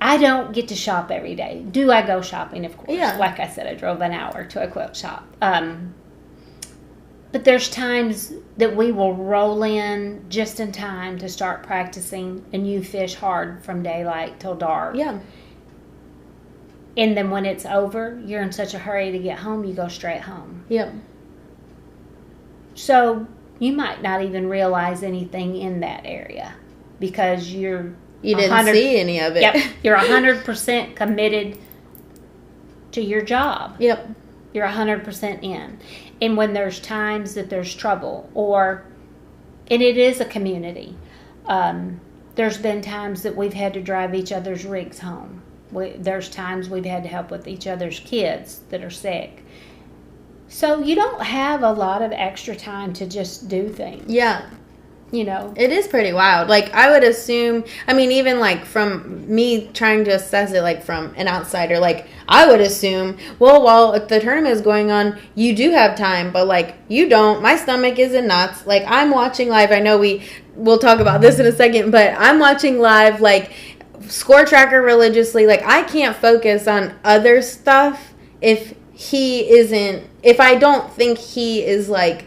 I don't get to shop every day. Do I go shopping? Of course. Yeah. Like I said, I drove an hour to a quilt shop. But there's times that we will roll in just in time to start practicing, and you fish hard from daylight till dark. Yeah. And then when it's over, you're in such a hurry to get home, you go straight home. Yep. So you might not even realize anything in that area because you didn't see any of it. Yep. You're 100% committed to your job. Yep. You're 100% in. And when there's times that there's trouble, and it is a community, there's been times that we've had to drive each other's rigs home. There's times we've had to help with each other's kids that are sick. So you don't have a lot of extra time to just do things. Yeah. You know. It is pretty wild. Like, I would assume, I mean, even, like, from me trying to assess it, like, from an outsider, like, I would assume, well, while the tournament is going on, you do have time, but, like, you don't. My stomach is in knots. Like, I'm watching live. I know we'll talk about this in a second, but I'm watching live, like, score tracker religiously. Like, I can't focus on other stuff if I don't think he is, like,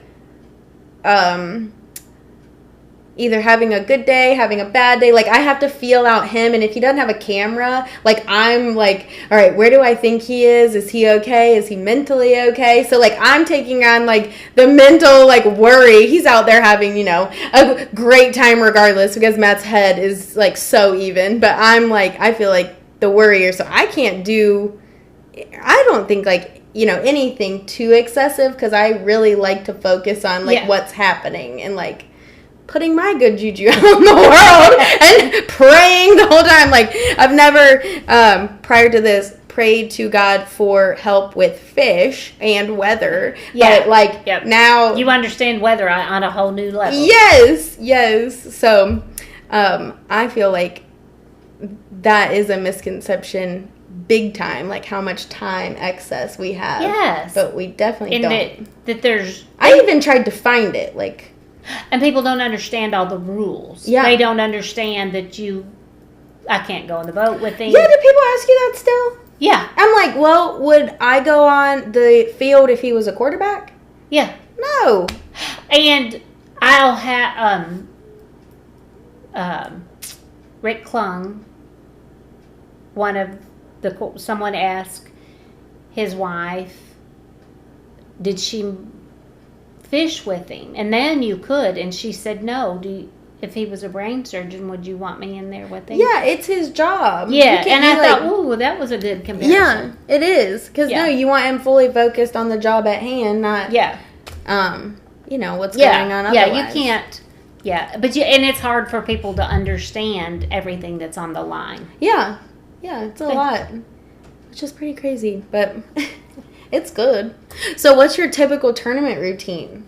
either having a good day, having a bad day. Like, I have to feel out him, and if he doesn't have a camera, like, I'm like, all right, where do I think he is? Is he okay? Is he mentally okay? So, like, I'm taking on, like, the mental, like, worry. He's out there having, you know, a great time regardless because Matt's head is, like, so even. But I'm, like, I feel like the worrier, so I don't think, like, you know, anything too excessive because I really like to focus on, like, what's happening and, like, putting my good juju out in the world and praying the whole time. Like, I've never, prior to this, prayed to God for help with fish and weather. Yeah. But, like, now... You understand weather on a whole new level. Yes. So, I feel like that is a misconception big time, like how much time excess we have. Yes. But we definitely don't. That there's... I even tried to find it, like... And people don't understand all the rules. Yeah. They don't understand that I can't go on the boat with him. Yeah, do people ask you that still? Yeah. I'm like, well, would I go on the field if he was a quarterback? Yeah. No. And I'll have Rick Klung, someone asked his wife, did she fish with him? And then you could, and she said no. If he was a brain surgeon, would you want me in there with him? Yeah, it's his job. Yeah, and I thought, ooh, that was a good comparison. Yeah, it is. Because, no, you want him fully focused on the job at hand, not, you know, what's going on otherwise. Yeah, you can't. Yeah, but and it's hard for people to understand everything that's on the line. Yeah, it's a lot. Which is pretty crazy, but it's good. So what's your typical tournament routine?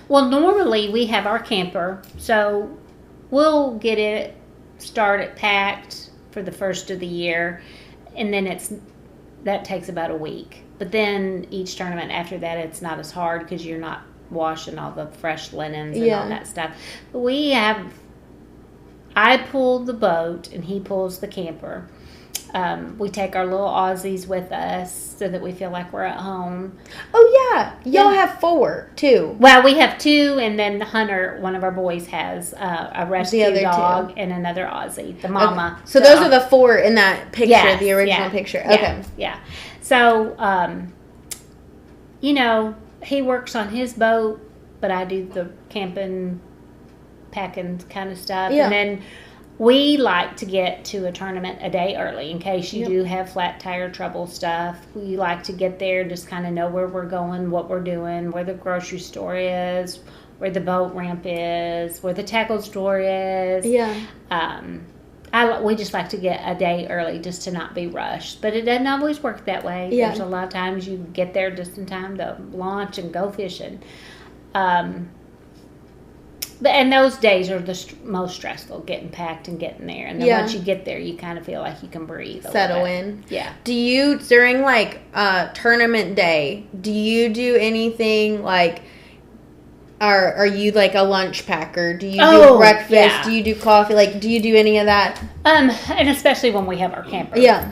Well, normally we have our camper, so we'll get it started packed for the first of the year, and then that takes about a week. But then each tournament after that, it's not as hard because you're not washing all the fresh linens and all that stuff. But I pull the boat and he pulls the camper. We take our little Aussies with us so that we feel like we're at home. Oh, yeah. Y'all have 4, too. Well, we have 2, and then Hunter, one of our boys, has a rescue dog and another Aussie, the mama. Okay. So those are the 4 in that picture, the original picture. Okay. Yeah. So, you know, he works on his boat, but I do the camping, packing kind of stuff. Yeah. And then we like to get to a tournament a day early in case you do have flat tire trouble stuff. We like to get there, just kind of know where we're going, what we're doing, where the grocery store is, where the boat ramp is, where the tackle store is. Yeah. We just like to get a day early just to not be rushed. But it doesn't always work that way. Yeah. There's a lot of times you get there just in time to launch and go fishing. And those days are the most stressful, getting packed and getting there. And then once you get there, you kind of feel like you can breathe. Settle in. Yeah. Do you, during like tournament day, do you do anything like, are you like a lunch packer? Do you do breakfast? Yeah. Do you do coffee? Like, do you do any of that? And especially when we have our camper. Yeah.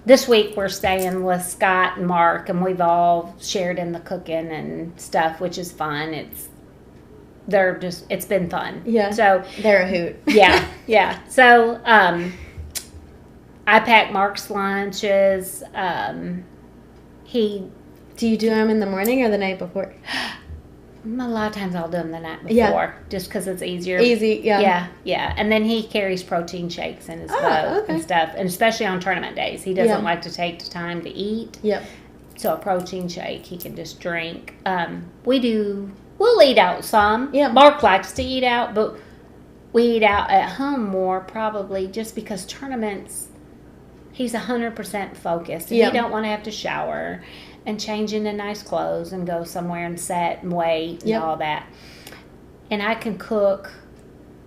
This week we're staying with Scott and Mark, and we've all shared in the cooking and stuff, which is fun. It's been fun. Yeah. So they're a hoot. Yeah. So I pack Mark's lunches. Do you do them in the morning or the night before? A lot of times I'll do them the night before, just because it's easier. Easy, yeah. Yeah. And then he carries protein shakes in his boat and stuff, and especially on tournament days, he doesn't like to take the time to eat. Yep. So a protein shake he can just drink. We'll eat out some. Yeah. Mark likes to eat out, but we eat out at home more probably just because tournaments, he's 100% focused. And he don't want to have to shower and change into nice clothes and go somewhere and set and wait and all that. And I can cook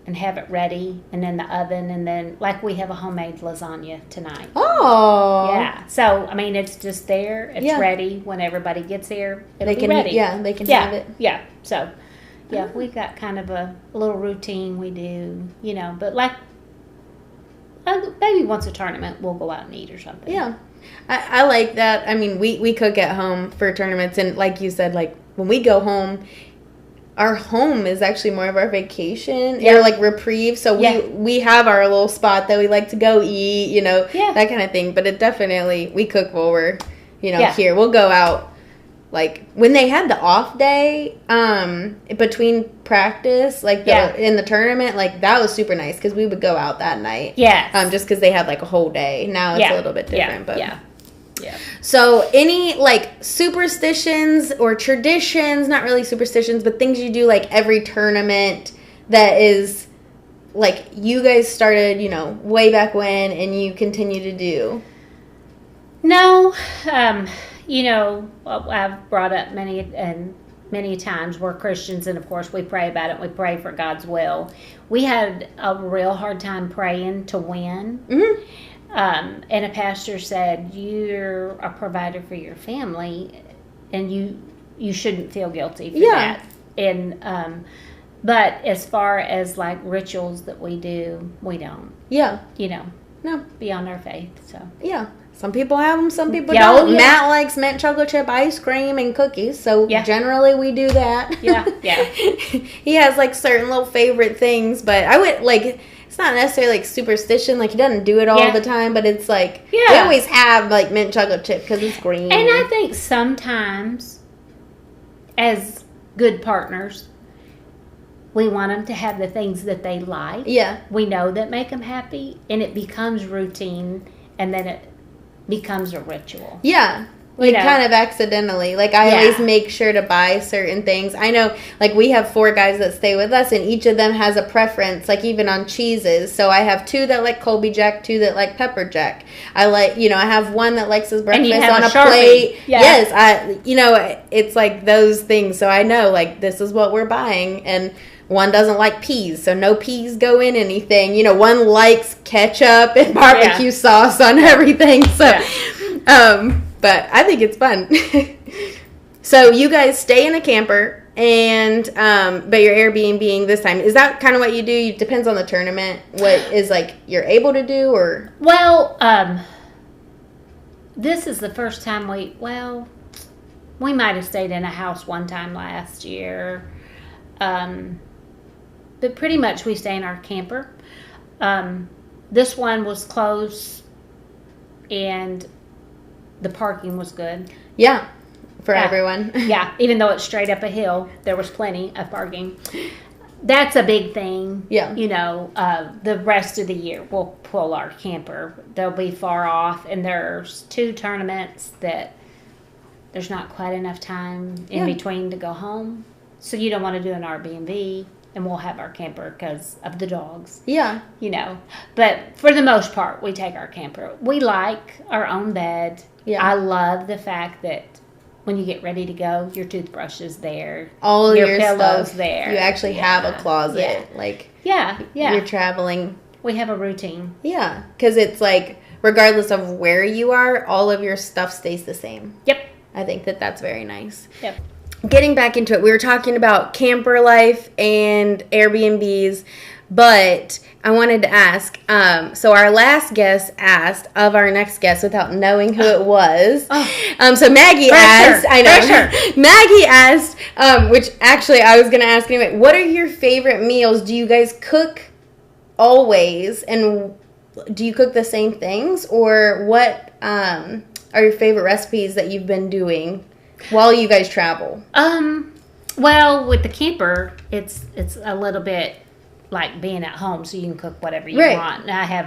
and have it ready and in the oven, and then like we have a homemade lasagna tonight. Oh. Yeah. So, I mean, it's just there. It's ready. When everybody gets here, it'll be ready. Yeah, they can have it. Yeah. So, we've got kind of a little routine we do, but like maybe once a tournament we'll go out and eat or something. Yeah. I like that. I mean, we cook at home for tournaments, and like you said, like when we go home, our home is actually more of our vacation or like reprieve. So we have our little spot that we like to go eat, that kind of thing. But it definitely, we cook while we're, here. We'll go out. Like when they had the off day between practice, like in the tournament, like that was super nice because we would go out that night. Yeah. Just because they had like a whole day. Now it's a little bit different, but yeah. So any like superstitions or traditions, not really superstitions, but things you do like every tournament that is like you guys started, way back when and you continue to do? No. I've brought up many times we're Christians, and of course we pray about it. We pray for God's will. We had a real hard time praying to win. Mm-hmm. And a pastor said, you're a provider for your family, and you shouldn't feel guilty for that. And but as far as like rituals that we do, we don't. Yeah. No. Beyond our faith. So yeah. Some people have them, some people don't. Yeah. Matt likes mint chocolate chip ice cream and cookies, so generally we do that. Yeah. He has like certain little favorite things, but I would like, it's not necessarily like superstition, like he doesn't do it all the time, but it's like, we always have like mint chocolate chip because it's green. And I think sometimes as good partners, we want them to have the things that they like. Yeah. We know that make them happy, and it becomes routine, and then it becomes a ritual. Yeah. Like kind of accidentally. Like I always make sure to buy certain things. I know like we have 4 guys that stay with us, and each of them has a preference, like even on cheeses. So I have 2 that like Colby Jack, 2 that like pepper jack. I like, I have one that likes his breakfast on a plate. Yeah. Yes, it's like those things. So I know like this is what we're buying, and one doesn't like peas, so no peas go in anything. One likes ketchup and barbecue sauce on everything. So, but I think it's fun. So you guys stay in a camper, and but you're Airbnb-ing this time. Is that kind of what you do? It depends on the tournament. What is like you're able to do, or? Well, this is the first time we might have stayed in a house one time last year. But pretty much we stay in our camper. This one was close, and the parking was good. Yeah, for everyone. Yeah, even though it's straight up a hill, there was plenty of parking. That's a big thing. Yeah. The rest of the year we'll pull our camper. They'll be far off, and there's 2 tournaments that there's not quite enough time in between to go home. So you don't want to do an Airbnb. and we'll have our camper because of the dogs. Yeah. You know, but for the most part, we take our camper. We like our own bed. Yeah. I love the fact that when you get ready to go, your toothbrush is there. All your pillow's stuff. there. You actually have a closet. Yeah. Like, yeah. you're traveling. We have a routine. Yeah. Because it's like, regardless of where you are, all of your stuff stays the same. Yep. I think that that's very nice. Yep. Getting back into it, we were talking about camper life and Airbnbs, but I wanted to ask, so our last guest asked of our next guest without knowing who it was. So Maggie asked, I know, Maggie asked, which actually I was going to ask anyway, what are your favorite meals? Do you guys cook always, and do you cook the same things, or what are your favorite recipes that you've been doing while you guys travel? Well, with the camper, it's a little bit like being at home, so you can cook whatever you want. And I have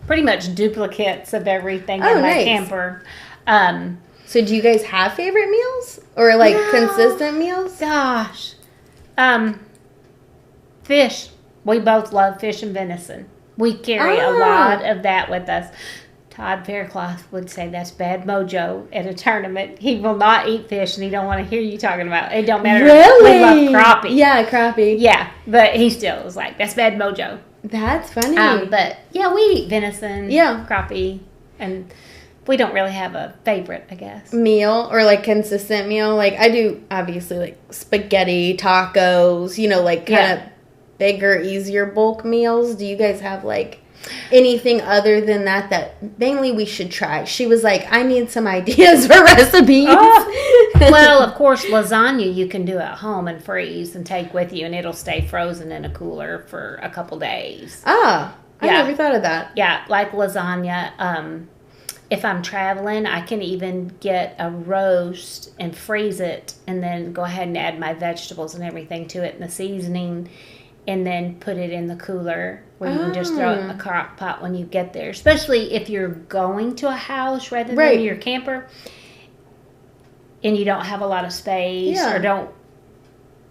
pretty much duplicates of everything in my camper. So do you guys have favorite meals or like consistent meals? Gosh, fish. We both love fish and venison. We carry a lot of that with us. Todd Faircloth would say that's bad mojo at a tournament. He will not eat fish, and he don't want to hear you talking about it. It don't matter. Really? We love crappie. Yeah, crappie. Yeah, but he still was like, that's bad mojo. That's funny. But, yeah, we eat venison, crappie, and we don't really have a favorite, I guess. Meal or, like, consistent meal. Like, I do, obviously, like, spaghetti, tacos, you know, like, kind of bigger, easier bulk meals. Do you guys have, like, anything other than that mainly we should try? She was like, I need some ideas for recipes. Well, of course, lasagna you can do at home and freeze and take with you, and it'll stay frozen in a cooler for a couple days. I never thought of that. Yeah, like lasagna. If I'm traveling, I can even get a roast and freeze it, and then go ahead and add my vegetables and everything to it and the seasoning, and then put it in the cooler where you can just throw it in the crock pot when you get there. Especially if you're going to a house rather than your camper and you don't have a lot of space or don't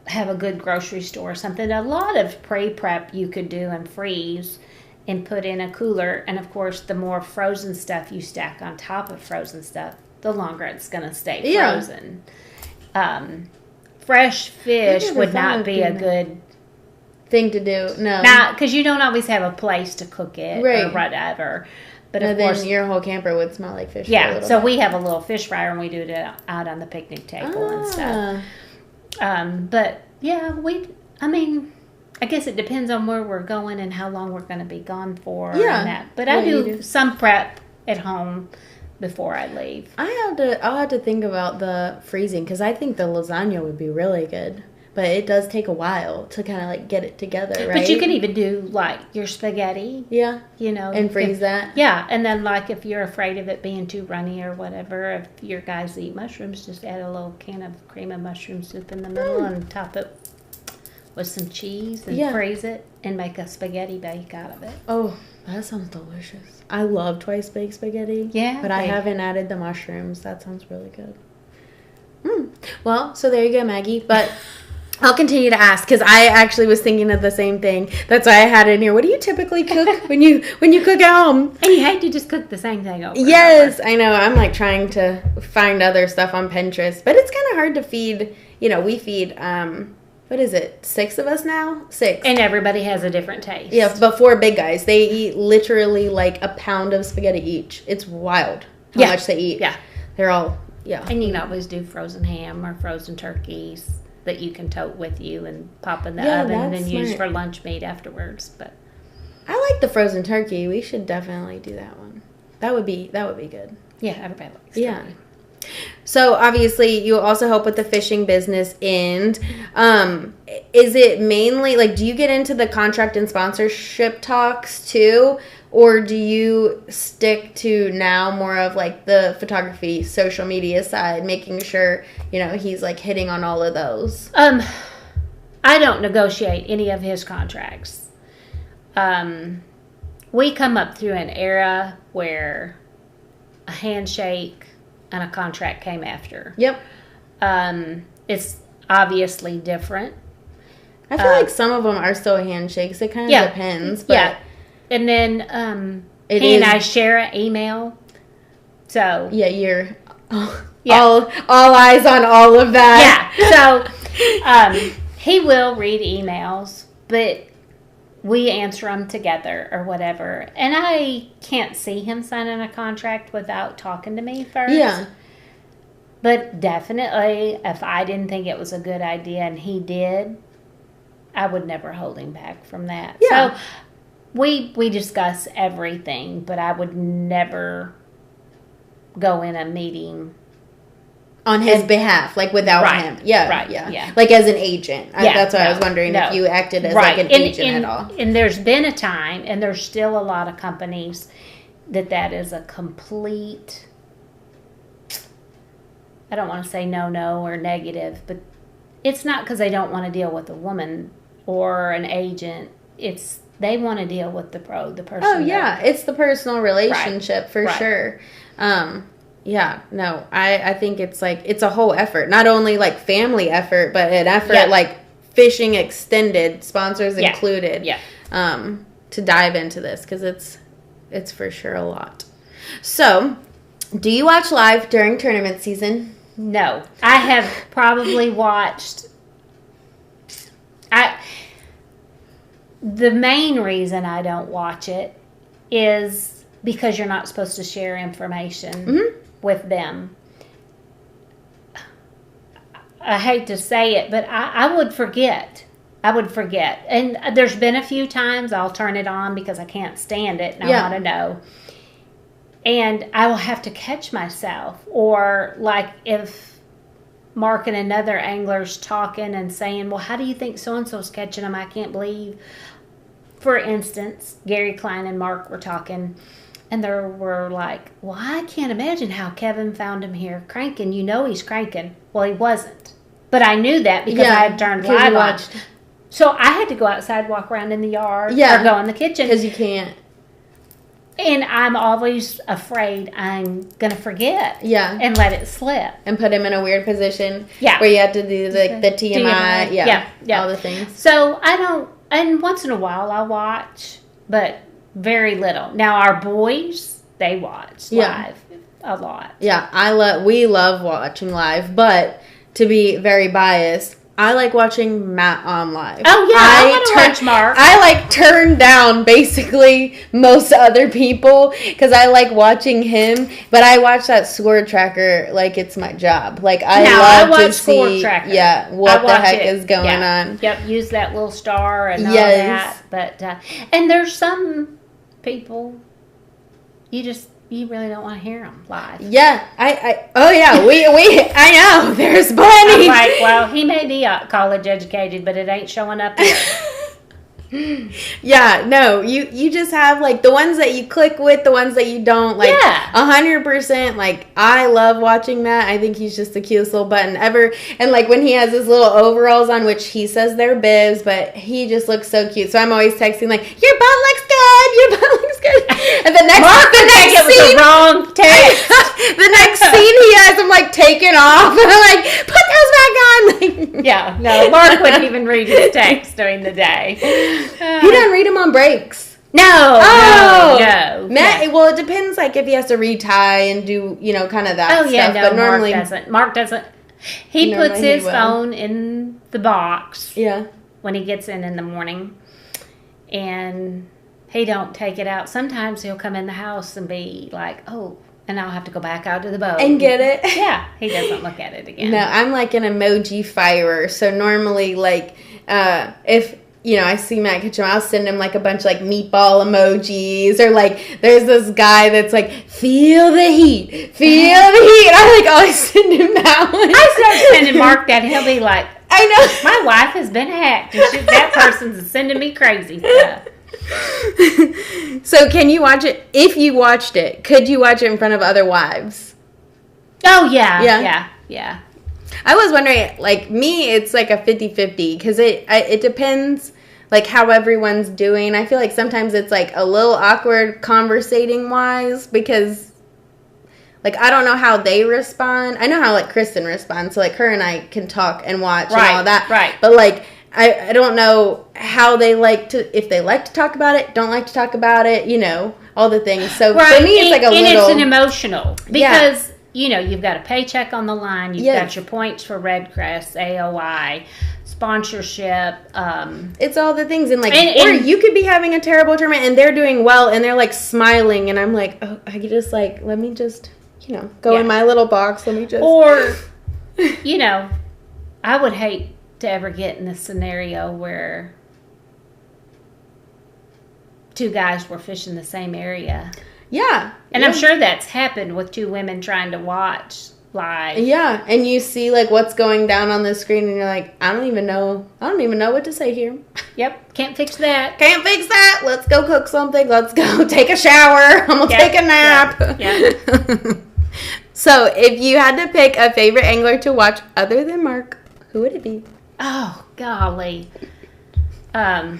have a good grocery store or something. A lot of pre-prep you could do and freeze and put in a cooler. And, of course, the more frozen stuff you stack on top of frozen stuff, the longer it's going to stay frozen. Fresh fish would not be a good thing to do. No, because you don't always have a place to cook it or whatever. But of course, then your whole camper would smell like fish. Yeah, so we have a little fish fryer and we do it out on the picnic table and stuff. But yeah, I guess it depends on where we're going and how long we're going to be gone for. Yeah, and that. But I do some prep at home before I leave. I'll have to think about the freezing, because I think the lasagna would be really good. But it does take a while to kind of, like, get it together, right? But you can even do, like, your spaghetti. Yeah. You know. And freeze that. Yeah. And then, like, if you're afraid of it being too runny or whatever, if your guys eat mushrooms, just add a little can of cream of mushroom soup in the middle and top it with some cheese and freeze it and make a spaghetti bake out of it. Oh, that sounds delicious. I love twice baked spaghetti. Yeah. But I haven't added the mushrooms. That sounds really good. Well, so there you go, Maggie. But I'll continue to ask, because I actually was thinking of the same thing. That's why I had it in here. What do you typically cook when you cook at home? And you hate to just cook the same thing over. Yes, I know. I'm like trying to find other stuff on Pinterest, but it's kind of hard to feed. You know, we feed. What is it? 6 of us now? 6. And everybody has a different taste. Yeah, but 4 big guys. They eat literally like a pound of spaghetti each. It's wild how much they eat. Yeah, they're all And you can always do frozen ham or frozen turkeys that you can tote with you and pop in the oven and then use for lunch meat afterwards. But I like the frozen turkey. We should definitely do that one. That would be good. Yeah, everybody likes turkey. So obviously you also help with the fishing business, and is it mainly like, do you get into the contract and sponsorship talks too, or do you stick to now more of like the photography, social media side, making sure, you know, he's like hitting on all of those? I don't negotiate any of his contracts. We come up through an era where a handshake and a contract came after. Yep. It's obviously different. I feel like some of them are still handshakes. It kind of depends. But yeah. And then he and I share an email. So yeah, you're all eyes on all of that. Yeah. So he will read emails, but we answer them together or whatever. And I can't see him signing a contract without talking to me first. Yeah. But definitely, if I didn't think it was a good idea and he did, I would never hold him back from that. Yeah. So we discuss everything, but I would never go in a meeting on his behalf, like without him. Yeah. Right. Yeah. Yeah. Like as an agent. Yeah, that's why I was wondering if you acted as like an agent at all. And there's been a time, and there's still a lot of companies that is a complete, I don't want to say no or negative, but it's not because they don't want to deal with a woman or an agent. It's they want to deal with the person. Oh, yeah. It's the personal relationship for sure. Yeah, no, I think it's like, it's a whole effort. Not only like family effort, but an effort like fishing extended, sponsors included, to dive into this because it's for sure a lot. So, do you watch live during tournament season? No. I have probably watched... The main reason I don't watch it is because you're not supposed to share information with them. I hate to say it, but I would forget. And there's been a few times I'll turn it on because I can't stand it and I want to know. And I will have to catch myself. Or like if Mark and another angler's talking and saying, well, how do you think so-and-so's catching them? I can't believe. For instance, Gary Klein and Mark were talking, and they were like, well, I can't imagine how Kevin found him here cranking. You know he's cranking. Well, he wasn't. But I knew that because I had turned live on. So I had to go outside, walk around in the yard, or go in the kitchen. Because you can't. And I'm always afraid I'm going to forget. Yeah. And let it slip. And put him in a weird position. Yeah. Where you have to do the TMI. Yeah. All the things. So I don't, and once in a while I watch, but very little. Now our boys, they watch live a lot. Yeah. We love watching live, but to be very biased, I like watching Matt on live. Oh, yeah. I want to watch Mark. I like turn down basically most other people because I like watching him, but I watch that score tracker like it's my job. Like I love to see what the heck is going on. Yep, use that little star and all that. But and there's some people you really don't want to hear them live. Yeah, I know, there's plenty. I'm like, well, he may be college educated, but it ain't showing up here. Yeah, no, you just have like the ones that you click with, the ones that you don't, like 100%. Like I love watching Matt. I think he's just the cutest little button ever. And like when he has his little overalls on, which he says they're bibs, but he just looks so cute. So I'm always texting like, your butt looks good, your butt looks good. And the next scene, it was the wrong text. The next scene he has him like taken off, and I'm like, put those back on. Like, yeah, no, Mark wouldn't even read his text during the day. He doesn't read them on breaks. No. Matt, well, it depends, like, if he has to retie and do, kind of that stuff. No, but normally, Mark doesn't. He puts his phone in the box. Yeah. When he gets in the morning. And he don't take it out. Sometimes he'll come in the house and be like, oh, and I'll have to go back out to the boat. And get it. Yeah. He doesn't look at it again. No, I'm like an emoji firer. So normally, like, if... I see Matt catch him, I'll send him, like, a bunch of, like, meatball emojis. Or, like, there's this guy that's, like, feel the heat. Feel the heat. And I, like, always send him that one. I start sending Mark that. He'll be like, I know. My wife has been hacked. And that person's sending me crazy stuff. So, can you watch it? If you watched it, could you watch it in front of other wives? Oh, yeah. I was wondering, like, me, it's like a 50-50 because it depends, like, how everyone's doing. I feel like sometimes it's, like, a little awkward conversating-wise because, like, I don't know how they respond. I know how, like, Kristen responds, so, like, her and I can talk and watch and all that. Right. But, like, I don't know how they if they like to talk about it, don't like to talk about it, all the things. So right. For me, it's like a little... And it's an emotional. Because, you've got a paycheck on the line. You've got your points for Red Crest, AOI, sponsorship. It's all the things. Or you could be having a terrible tournament and they're doing well and they're, smiling. And I'm like, oh, I could just, let me just, go in my little box. Let me just... Or, I would hate to ever get in this scenario where two guys were fishing the same area. Yeah. And I'm sure that's happened with two women trying to watch live. Yeah. And you see what's going down on the screen and you're like, I don't even know what to say here. Yep. Can't fix that. Can't fix that. Let's go cook something. Let's go take a shower. I'm going to take a nap. Yeah. So if you had to pick a favorite angler to watch other than Mark, who would it be? Oh, golly. I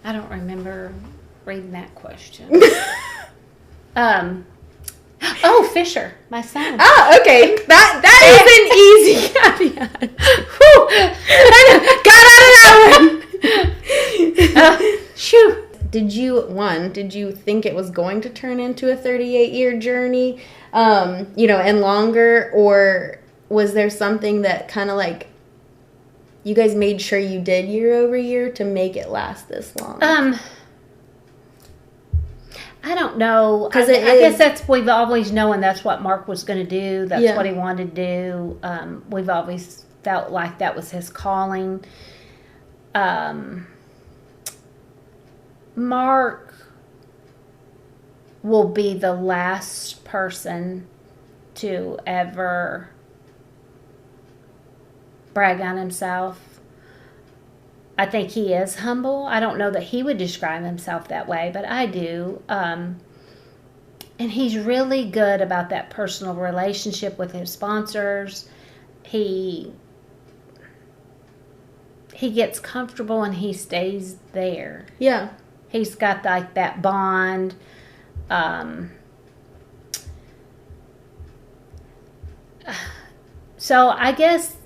don't remember reading that question. Fisher, my son. Oh, okay. That is an easy caveat. Got out of that one. Shoot. Did you think it was going to turn into a 38-year journey, and longer, or was there something that kind of you guys made sure you did year over year to make it last this long? I don't know. I guess we've always known that's what Mark was going to do. That's what he wanted to do. We've always felt like that was his calling. Mark will be the last person to ever brag on himself. I think he is humble. I don't know that he would describe himself that way, but I do. And he's really good about that personal relationship with his sponsors. He gets comfortable and he stays there. Yeah. He's got that bond. So I guess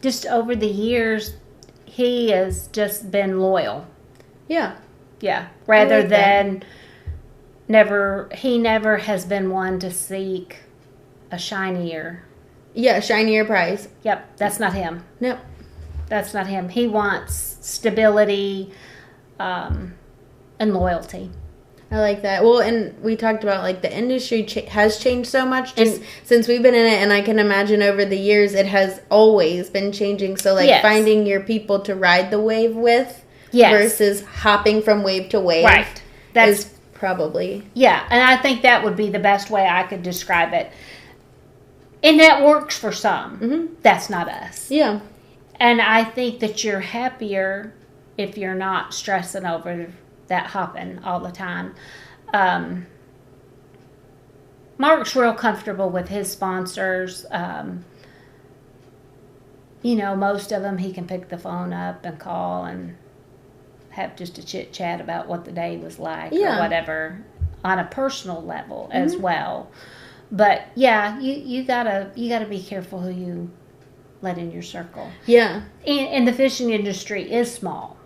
just over the years, he has just been loyal. Yeah. Yeah. Rather than he never has been one to seek a shinier. Yeah, shinier prize. Yep. That's not him. Nope. That's not him. He wants stability, and loyalty. I like that. Well, and we talked about the industry has changed so much just since we've been in it, and I can imagine over the years it has always been changing. So finding your people to ride the wave with versus hopping from wave to wave. Right. That's probably. Yeah, and I think that would be the best way I could describe it. And that works for some. Mm-hmm. That's not us. Yeah. And I think that you're happier if you're not stressing over that hopping all the time. Mark's real comfortable with his sponsors. Most of them he can pick the phone up and call and have just a chit chat about what the day was like or whatever on a personal level as well. But you gotta be careful who you let in your circle. Yeah. And the fishing industry is small.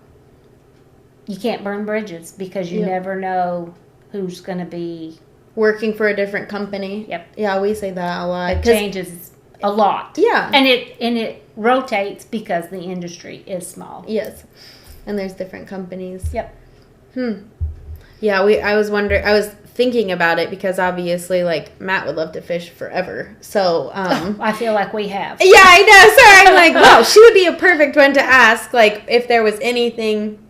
You can't burn bridges because you never know who's going to be working for a different company. Yep. Yeah, we say that a lot. It changes a lot. Yeah. And it rotates because the industry is small. Yes. And there's different companies. Yep. Yeah, I was thinking about it because obviously Matt would love to fish forever. So I feel like we have. Yeah, I know. So I'm wow, she would be a perfect one to ask if there was anything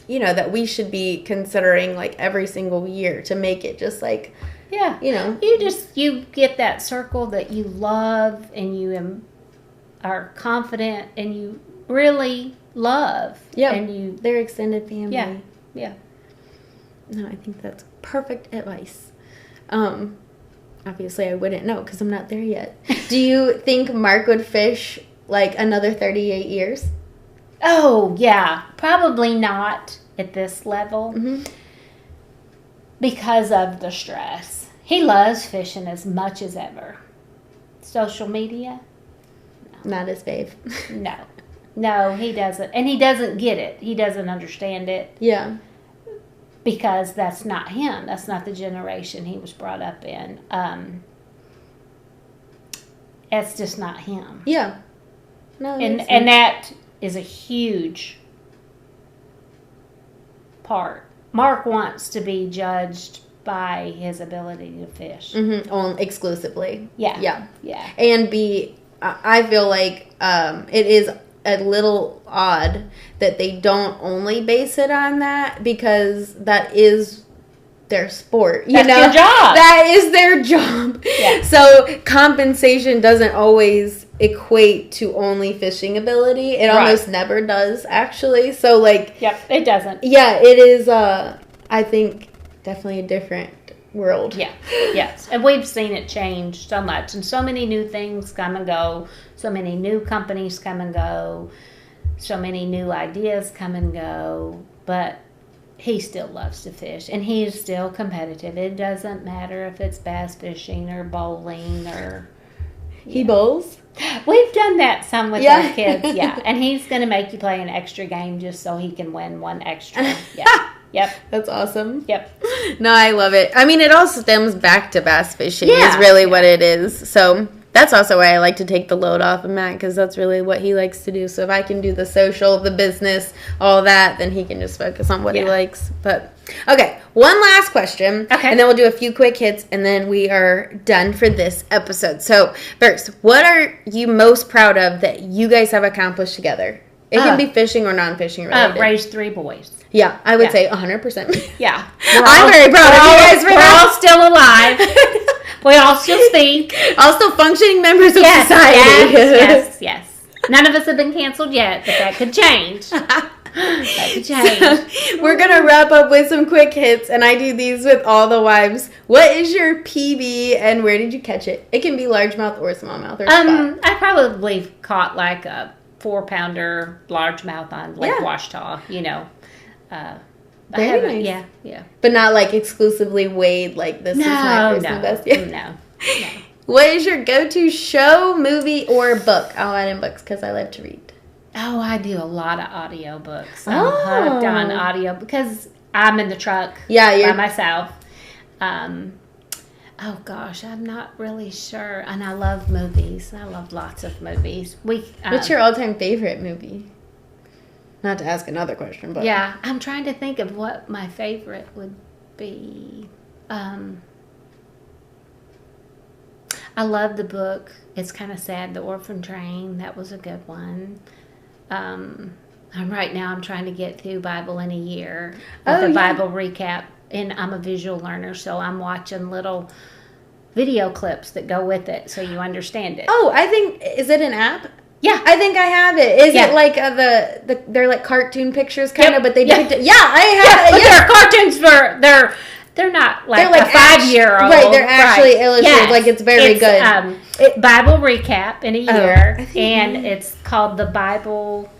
that we should be considering every single year to make it just you get that circle that you love and you are confident and you really love. Yeah. And they're extended family. Yeah. Yeah. No, I think that's perfect advice. Obviously I wouldn't know because I'm not there yet. Do you think Mark would fish another 38 years? Oh, yeah. Probably not at this level because of the stress. He loves fishing as much as ever. social media. Not his fave. No, he doesn't. And he doesn't get it. He doesn't understand it. Yeah. Because that's not him. That's not the generation he was brought up in. It's just not him. Yeah. No, and that is a huge part. Mark wants to be judged by his ability to fish. Exclusively. Yeah. And I feel like it is a little odd that they don't only base it on that, because that is their sport. That's their job. That is their job. Yeah. So compensation doesn't always equate to only fishing ability. It almost never does, actually. So, like... Yep, it doesn't. Yeah, it is, I think, definitely a different world. Yeah, yes. And we've seen it change so much. And so many new things come and go. So many new companies come and go. So many new ideas come and go. But he still loves to fish. And he's still competitive. It doesn't matter if it's bass fishing or bowling or... He bowls? We've done that some with our kids, yeah. And he's going to make you play an extra game just so he can win one extra. Yeah. Yep. That's awesome. Yep. No, I love it. I mean, it all stems back to bass fishing is really what it is. So that's also why I like to take the load off of Matt, because that's really what he likes to do. So if I can do the social, the business, all that, then he can just focus on what he likes. But okay, one last question. Okay. And then we'll do a few quick hits, and then we are done for this episode. So first, what are you most proud of that you guys have accomplished together? It can be fishing or non-fishing related. Raised 3 boys. Yeah, I would say 100%. Yeah. I'm very proud of you guys for that. We're all still alive. We all still speak. All still functioning members of society. Yes. None of us have been canceled yet, but that could change. That could change. So, we're going to wrap up with some quick hits, and I do these with all the wives. What is your PB, and where did you catch it? It can be largemouth or smallmouth or spot. I probably caught like a 4-pounder largemouth on Lake Washita, you know. Very nice. Yeah. But not like exclusively weighed, like this is my personal best. Yeah. No. What is your go-to show, movie, or book? I'll add in books because I love to read. Oh, I do a lot of audiobooks. I'm hooked on audio because I'm in the truck by myself. Oh gosh, I'm not really sure. And I love movies. I love lots of movies. What's your all-time favorite movie? Not to ask another question, but... Yeah, I'm trying to think of what my favorite would be. I love the book. It's kind of sad, The Orphan Train. That was a good one. Right now I'm trying to get through Bible in a Year with a Bible recap. And I'm a visual learner, so I'm watching little video clips that go with it so you understand it. Oh, I think... Is it an app? Yeah. I think I have it. Is it like they're like cartoon pictures kind of, but they depict it? Yeah, I have it. They're cartoons for... They're not like a 5-year-old. Right, they're actually illustrated. Like, it's very good. Bible recap in a year, and it's called the Bible...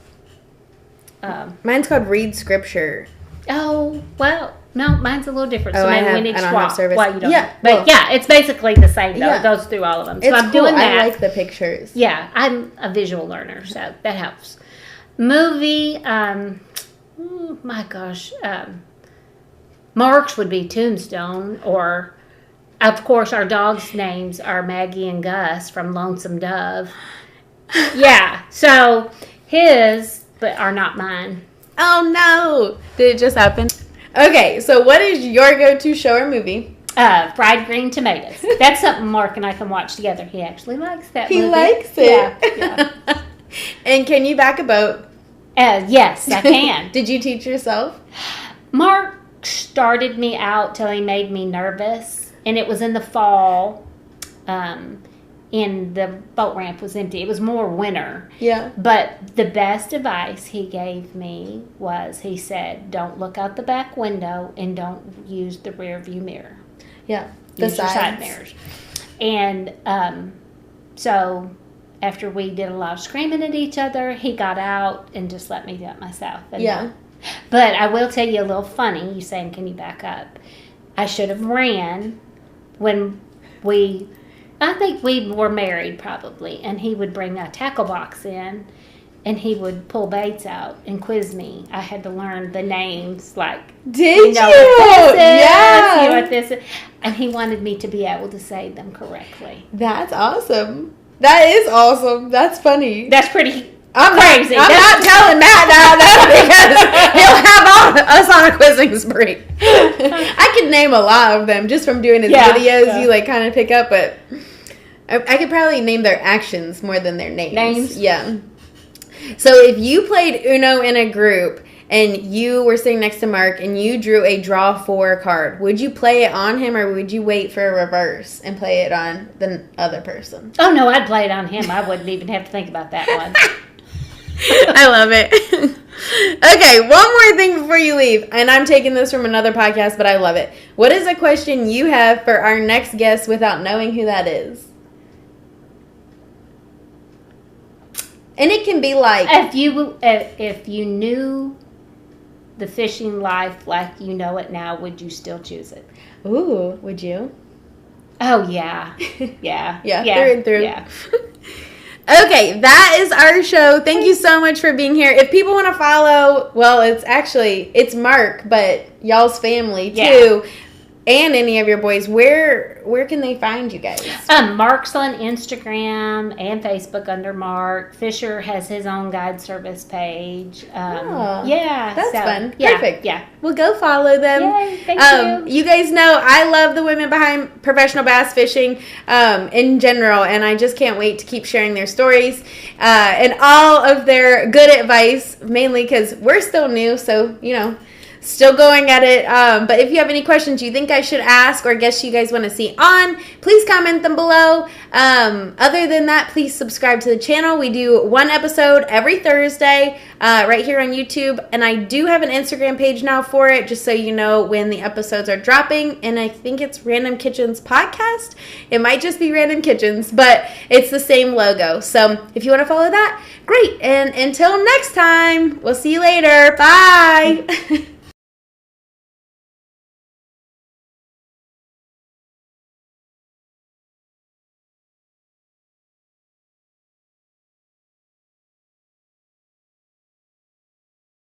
mine's called Read Scripture. Oh, well... No, mine's a little different. So maybe we need to swap. Well, you don't. Yeah, but it's basically the same though. Yeah. It goes through all of them. So I'm doing that. I like the pictures. Yeah, I'm a visual learner, so that helps. Movie, my gosh, Mark's would be Tombstone, or of course our dogs' names are Maggie and Gus from Lonesome Dove. Yeah, so his, but are not mine. Oh no! Did it just happen? Okay, so what is your go-to show or movie? Fried green tomatoes. That's something Mark and I can watch together. He actually likes that movie. He likes it. Yeah. And can you back a boat? Yes, I can. Did you teach yourself? Mark started me out till he made me nervous. And it was in the fall. And the boat ramp was empty. It was more winter. Yeah. But the best advice he gave me was, he said, don't look out the back window and don't use the rear view mirror. Yeah. Use your side mirrors. And so after we did a lot of screaming at each other, he got out and just let me do it myself. And but I will tell you a little funny. You saying, can you back up? I should have ran when we I think we were married probably, and he would bring a tackle box in, and he would pull baits out and quiz me. I had to learn the names, like, Did you know you? what this is, Yeah. you know what this is, and he wanted me to be able to say them correctly. That's awesome. That is awesome. That's funny. That's pretty I'm crazy. I'm not telling Matt that because he'll have us on a quizzing spree. I could name a lot of them just from doing his videos. Yeah. You like kind of pick up, but I could probably name their actions more than their names. Yeah. So if you played Uno in a group and you were sitting next to Mark and you drew a draw 4 card, would you play it on him or would you wait for a reverse and play it on the other person? Oh, no, I'd play it on him. I wouldn't even have to think about that one. I love it. Okay, one more thing before you leave, and I'm taking this from another podcast, but I love it. What is a question you have for our next guest without knowing who that is? And it can be like, If you knew the fishing life like you know it now, would you still choose it? ooh, would you? Oh, yeah. Yeah. Yeah, through and through. Yeah. Okay, that is our show. Thank you so much for being here. If people want to follow, well, it's Mark, but y'all's family too, and any of your boys, where can they find you guys? Mark's on Instagram and Facebook under Mark. Fisher has his own guide service page. That's fun. Yeah, Perfect. Yeah. Well, go follow them. Yay, thank you. You guys know I love the women behind Professional Bass Fishing in general, and I just can't wait to keep sharing their stories and all of their good advice, mainly because we're still new, so, still going at it. But if you have any questions you think I should ask or guests you guys want to see on, please comment them below. Other than that, please subscribe to the channel. We do one episode every Thursday right here on YouTube. And I do have an Instagram page now for it, just so you know when the episodes are dropping. And I think it's Random Kitchens Podcast. It might just be Random Kitchens, but it's the same logo. So if you want to follow that, great. And until next time, we'll see you later. Bye.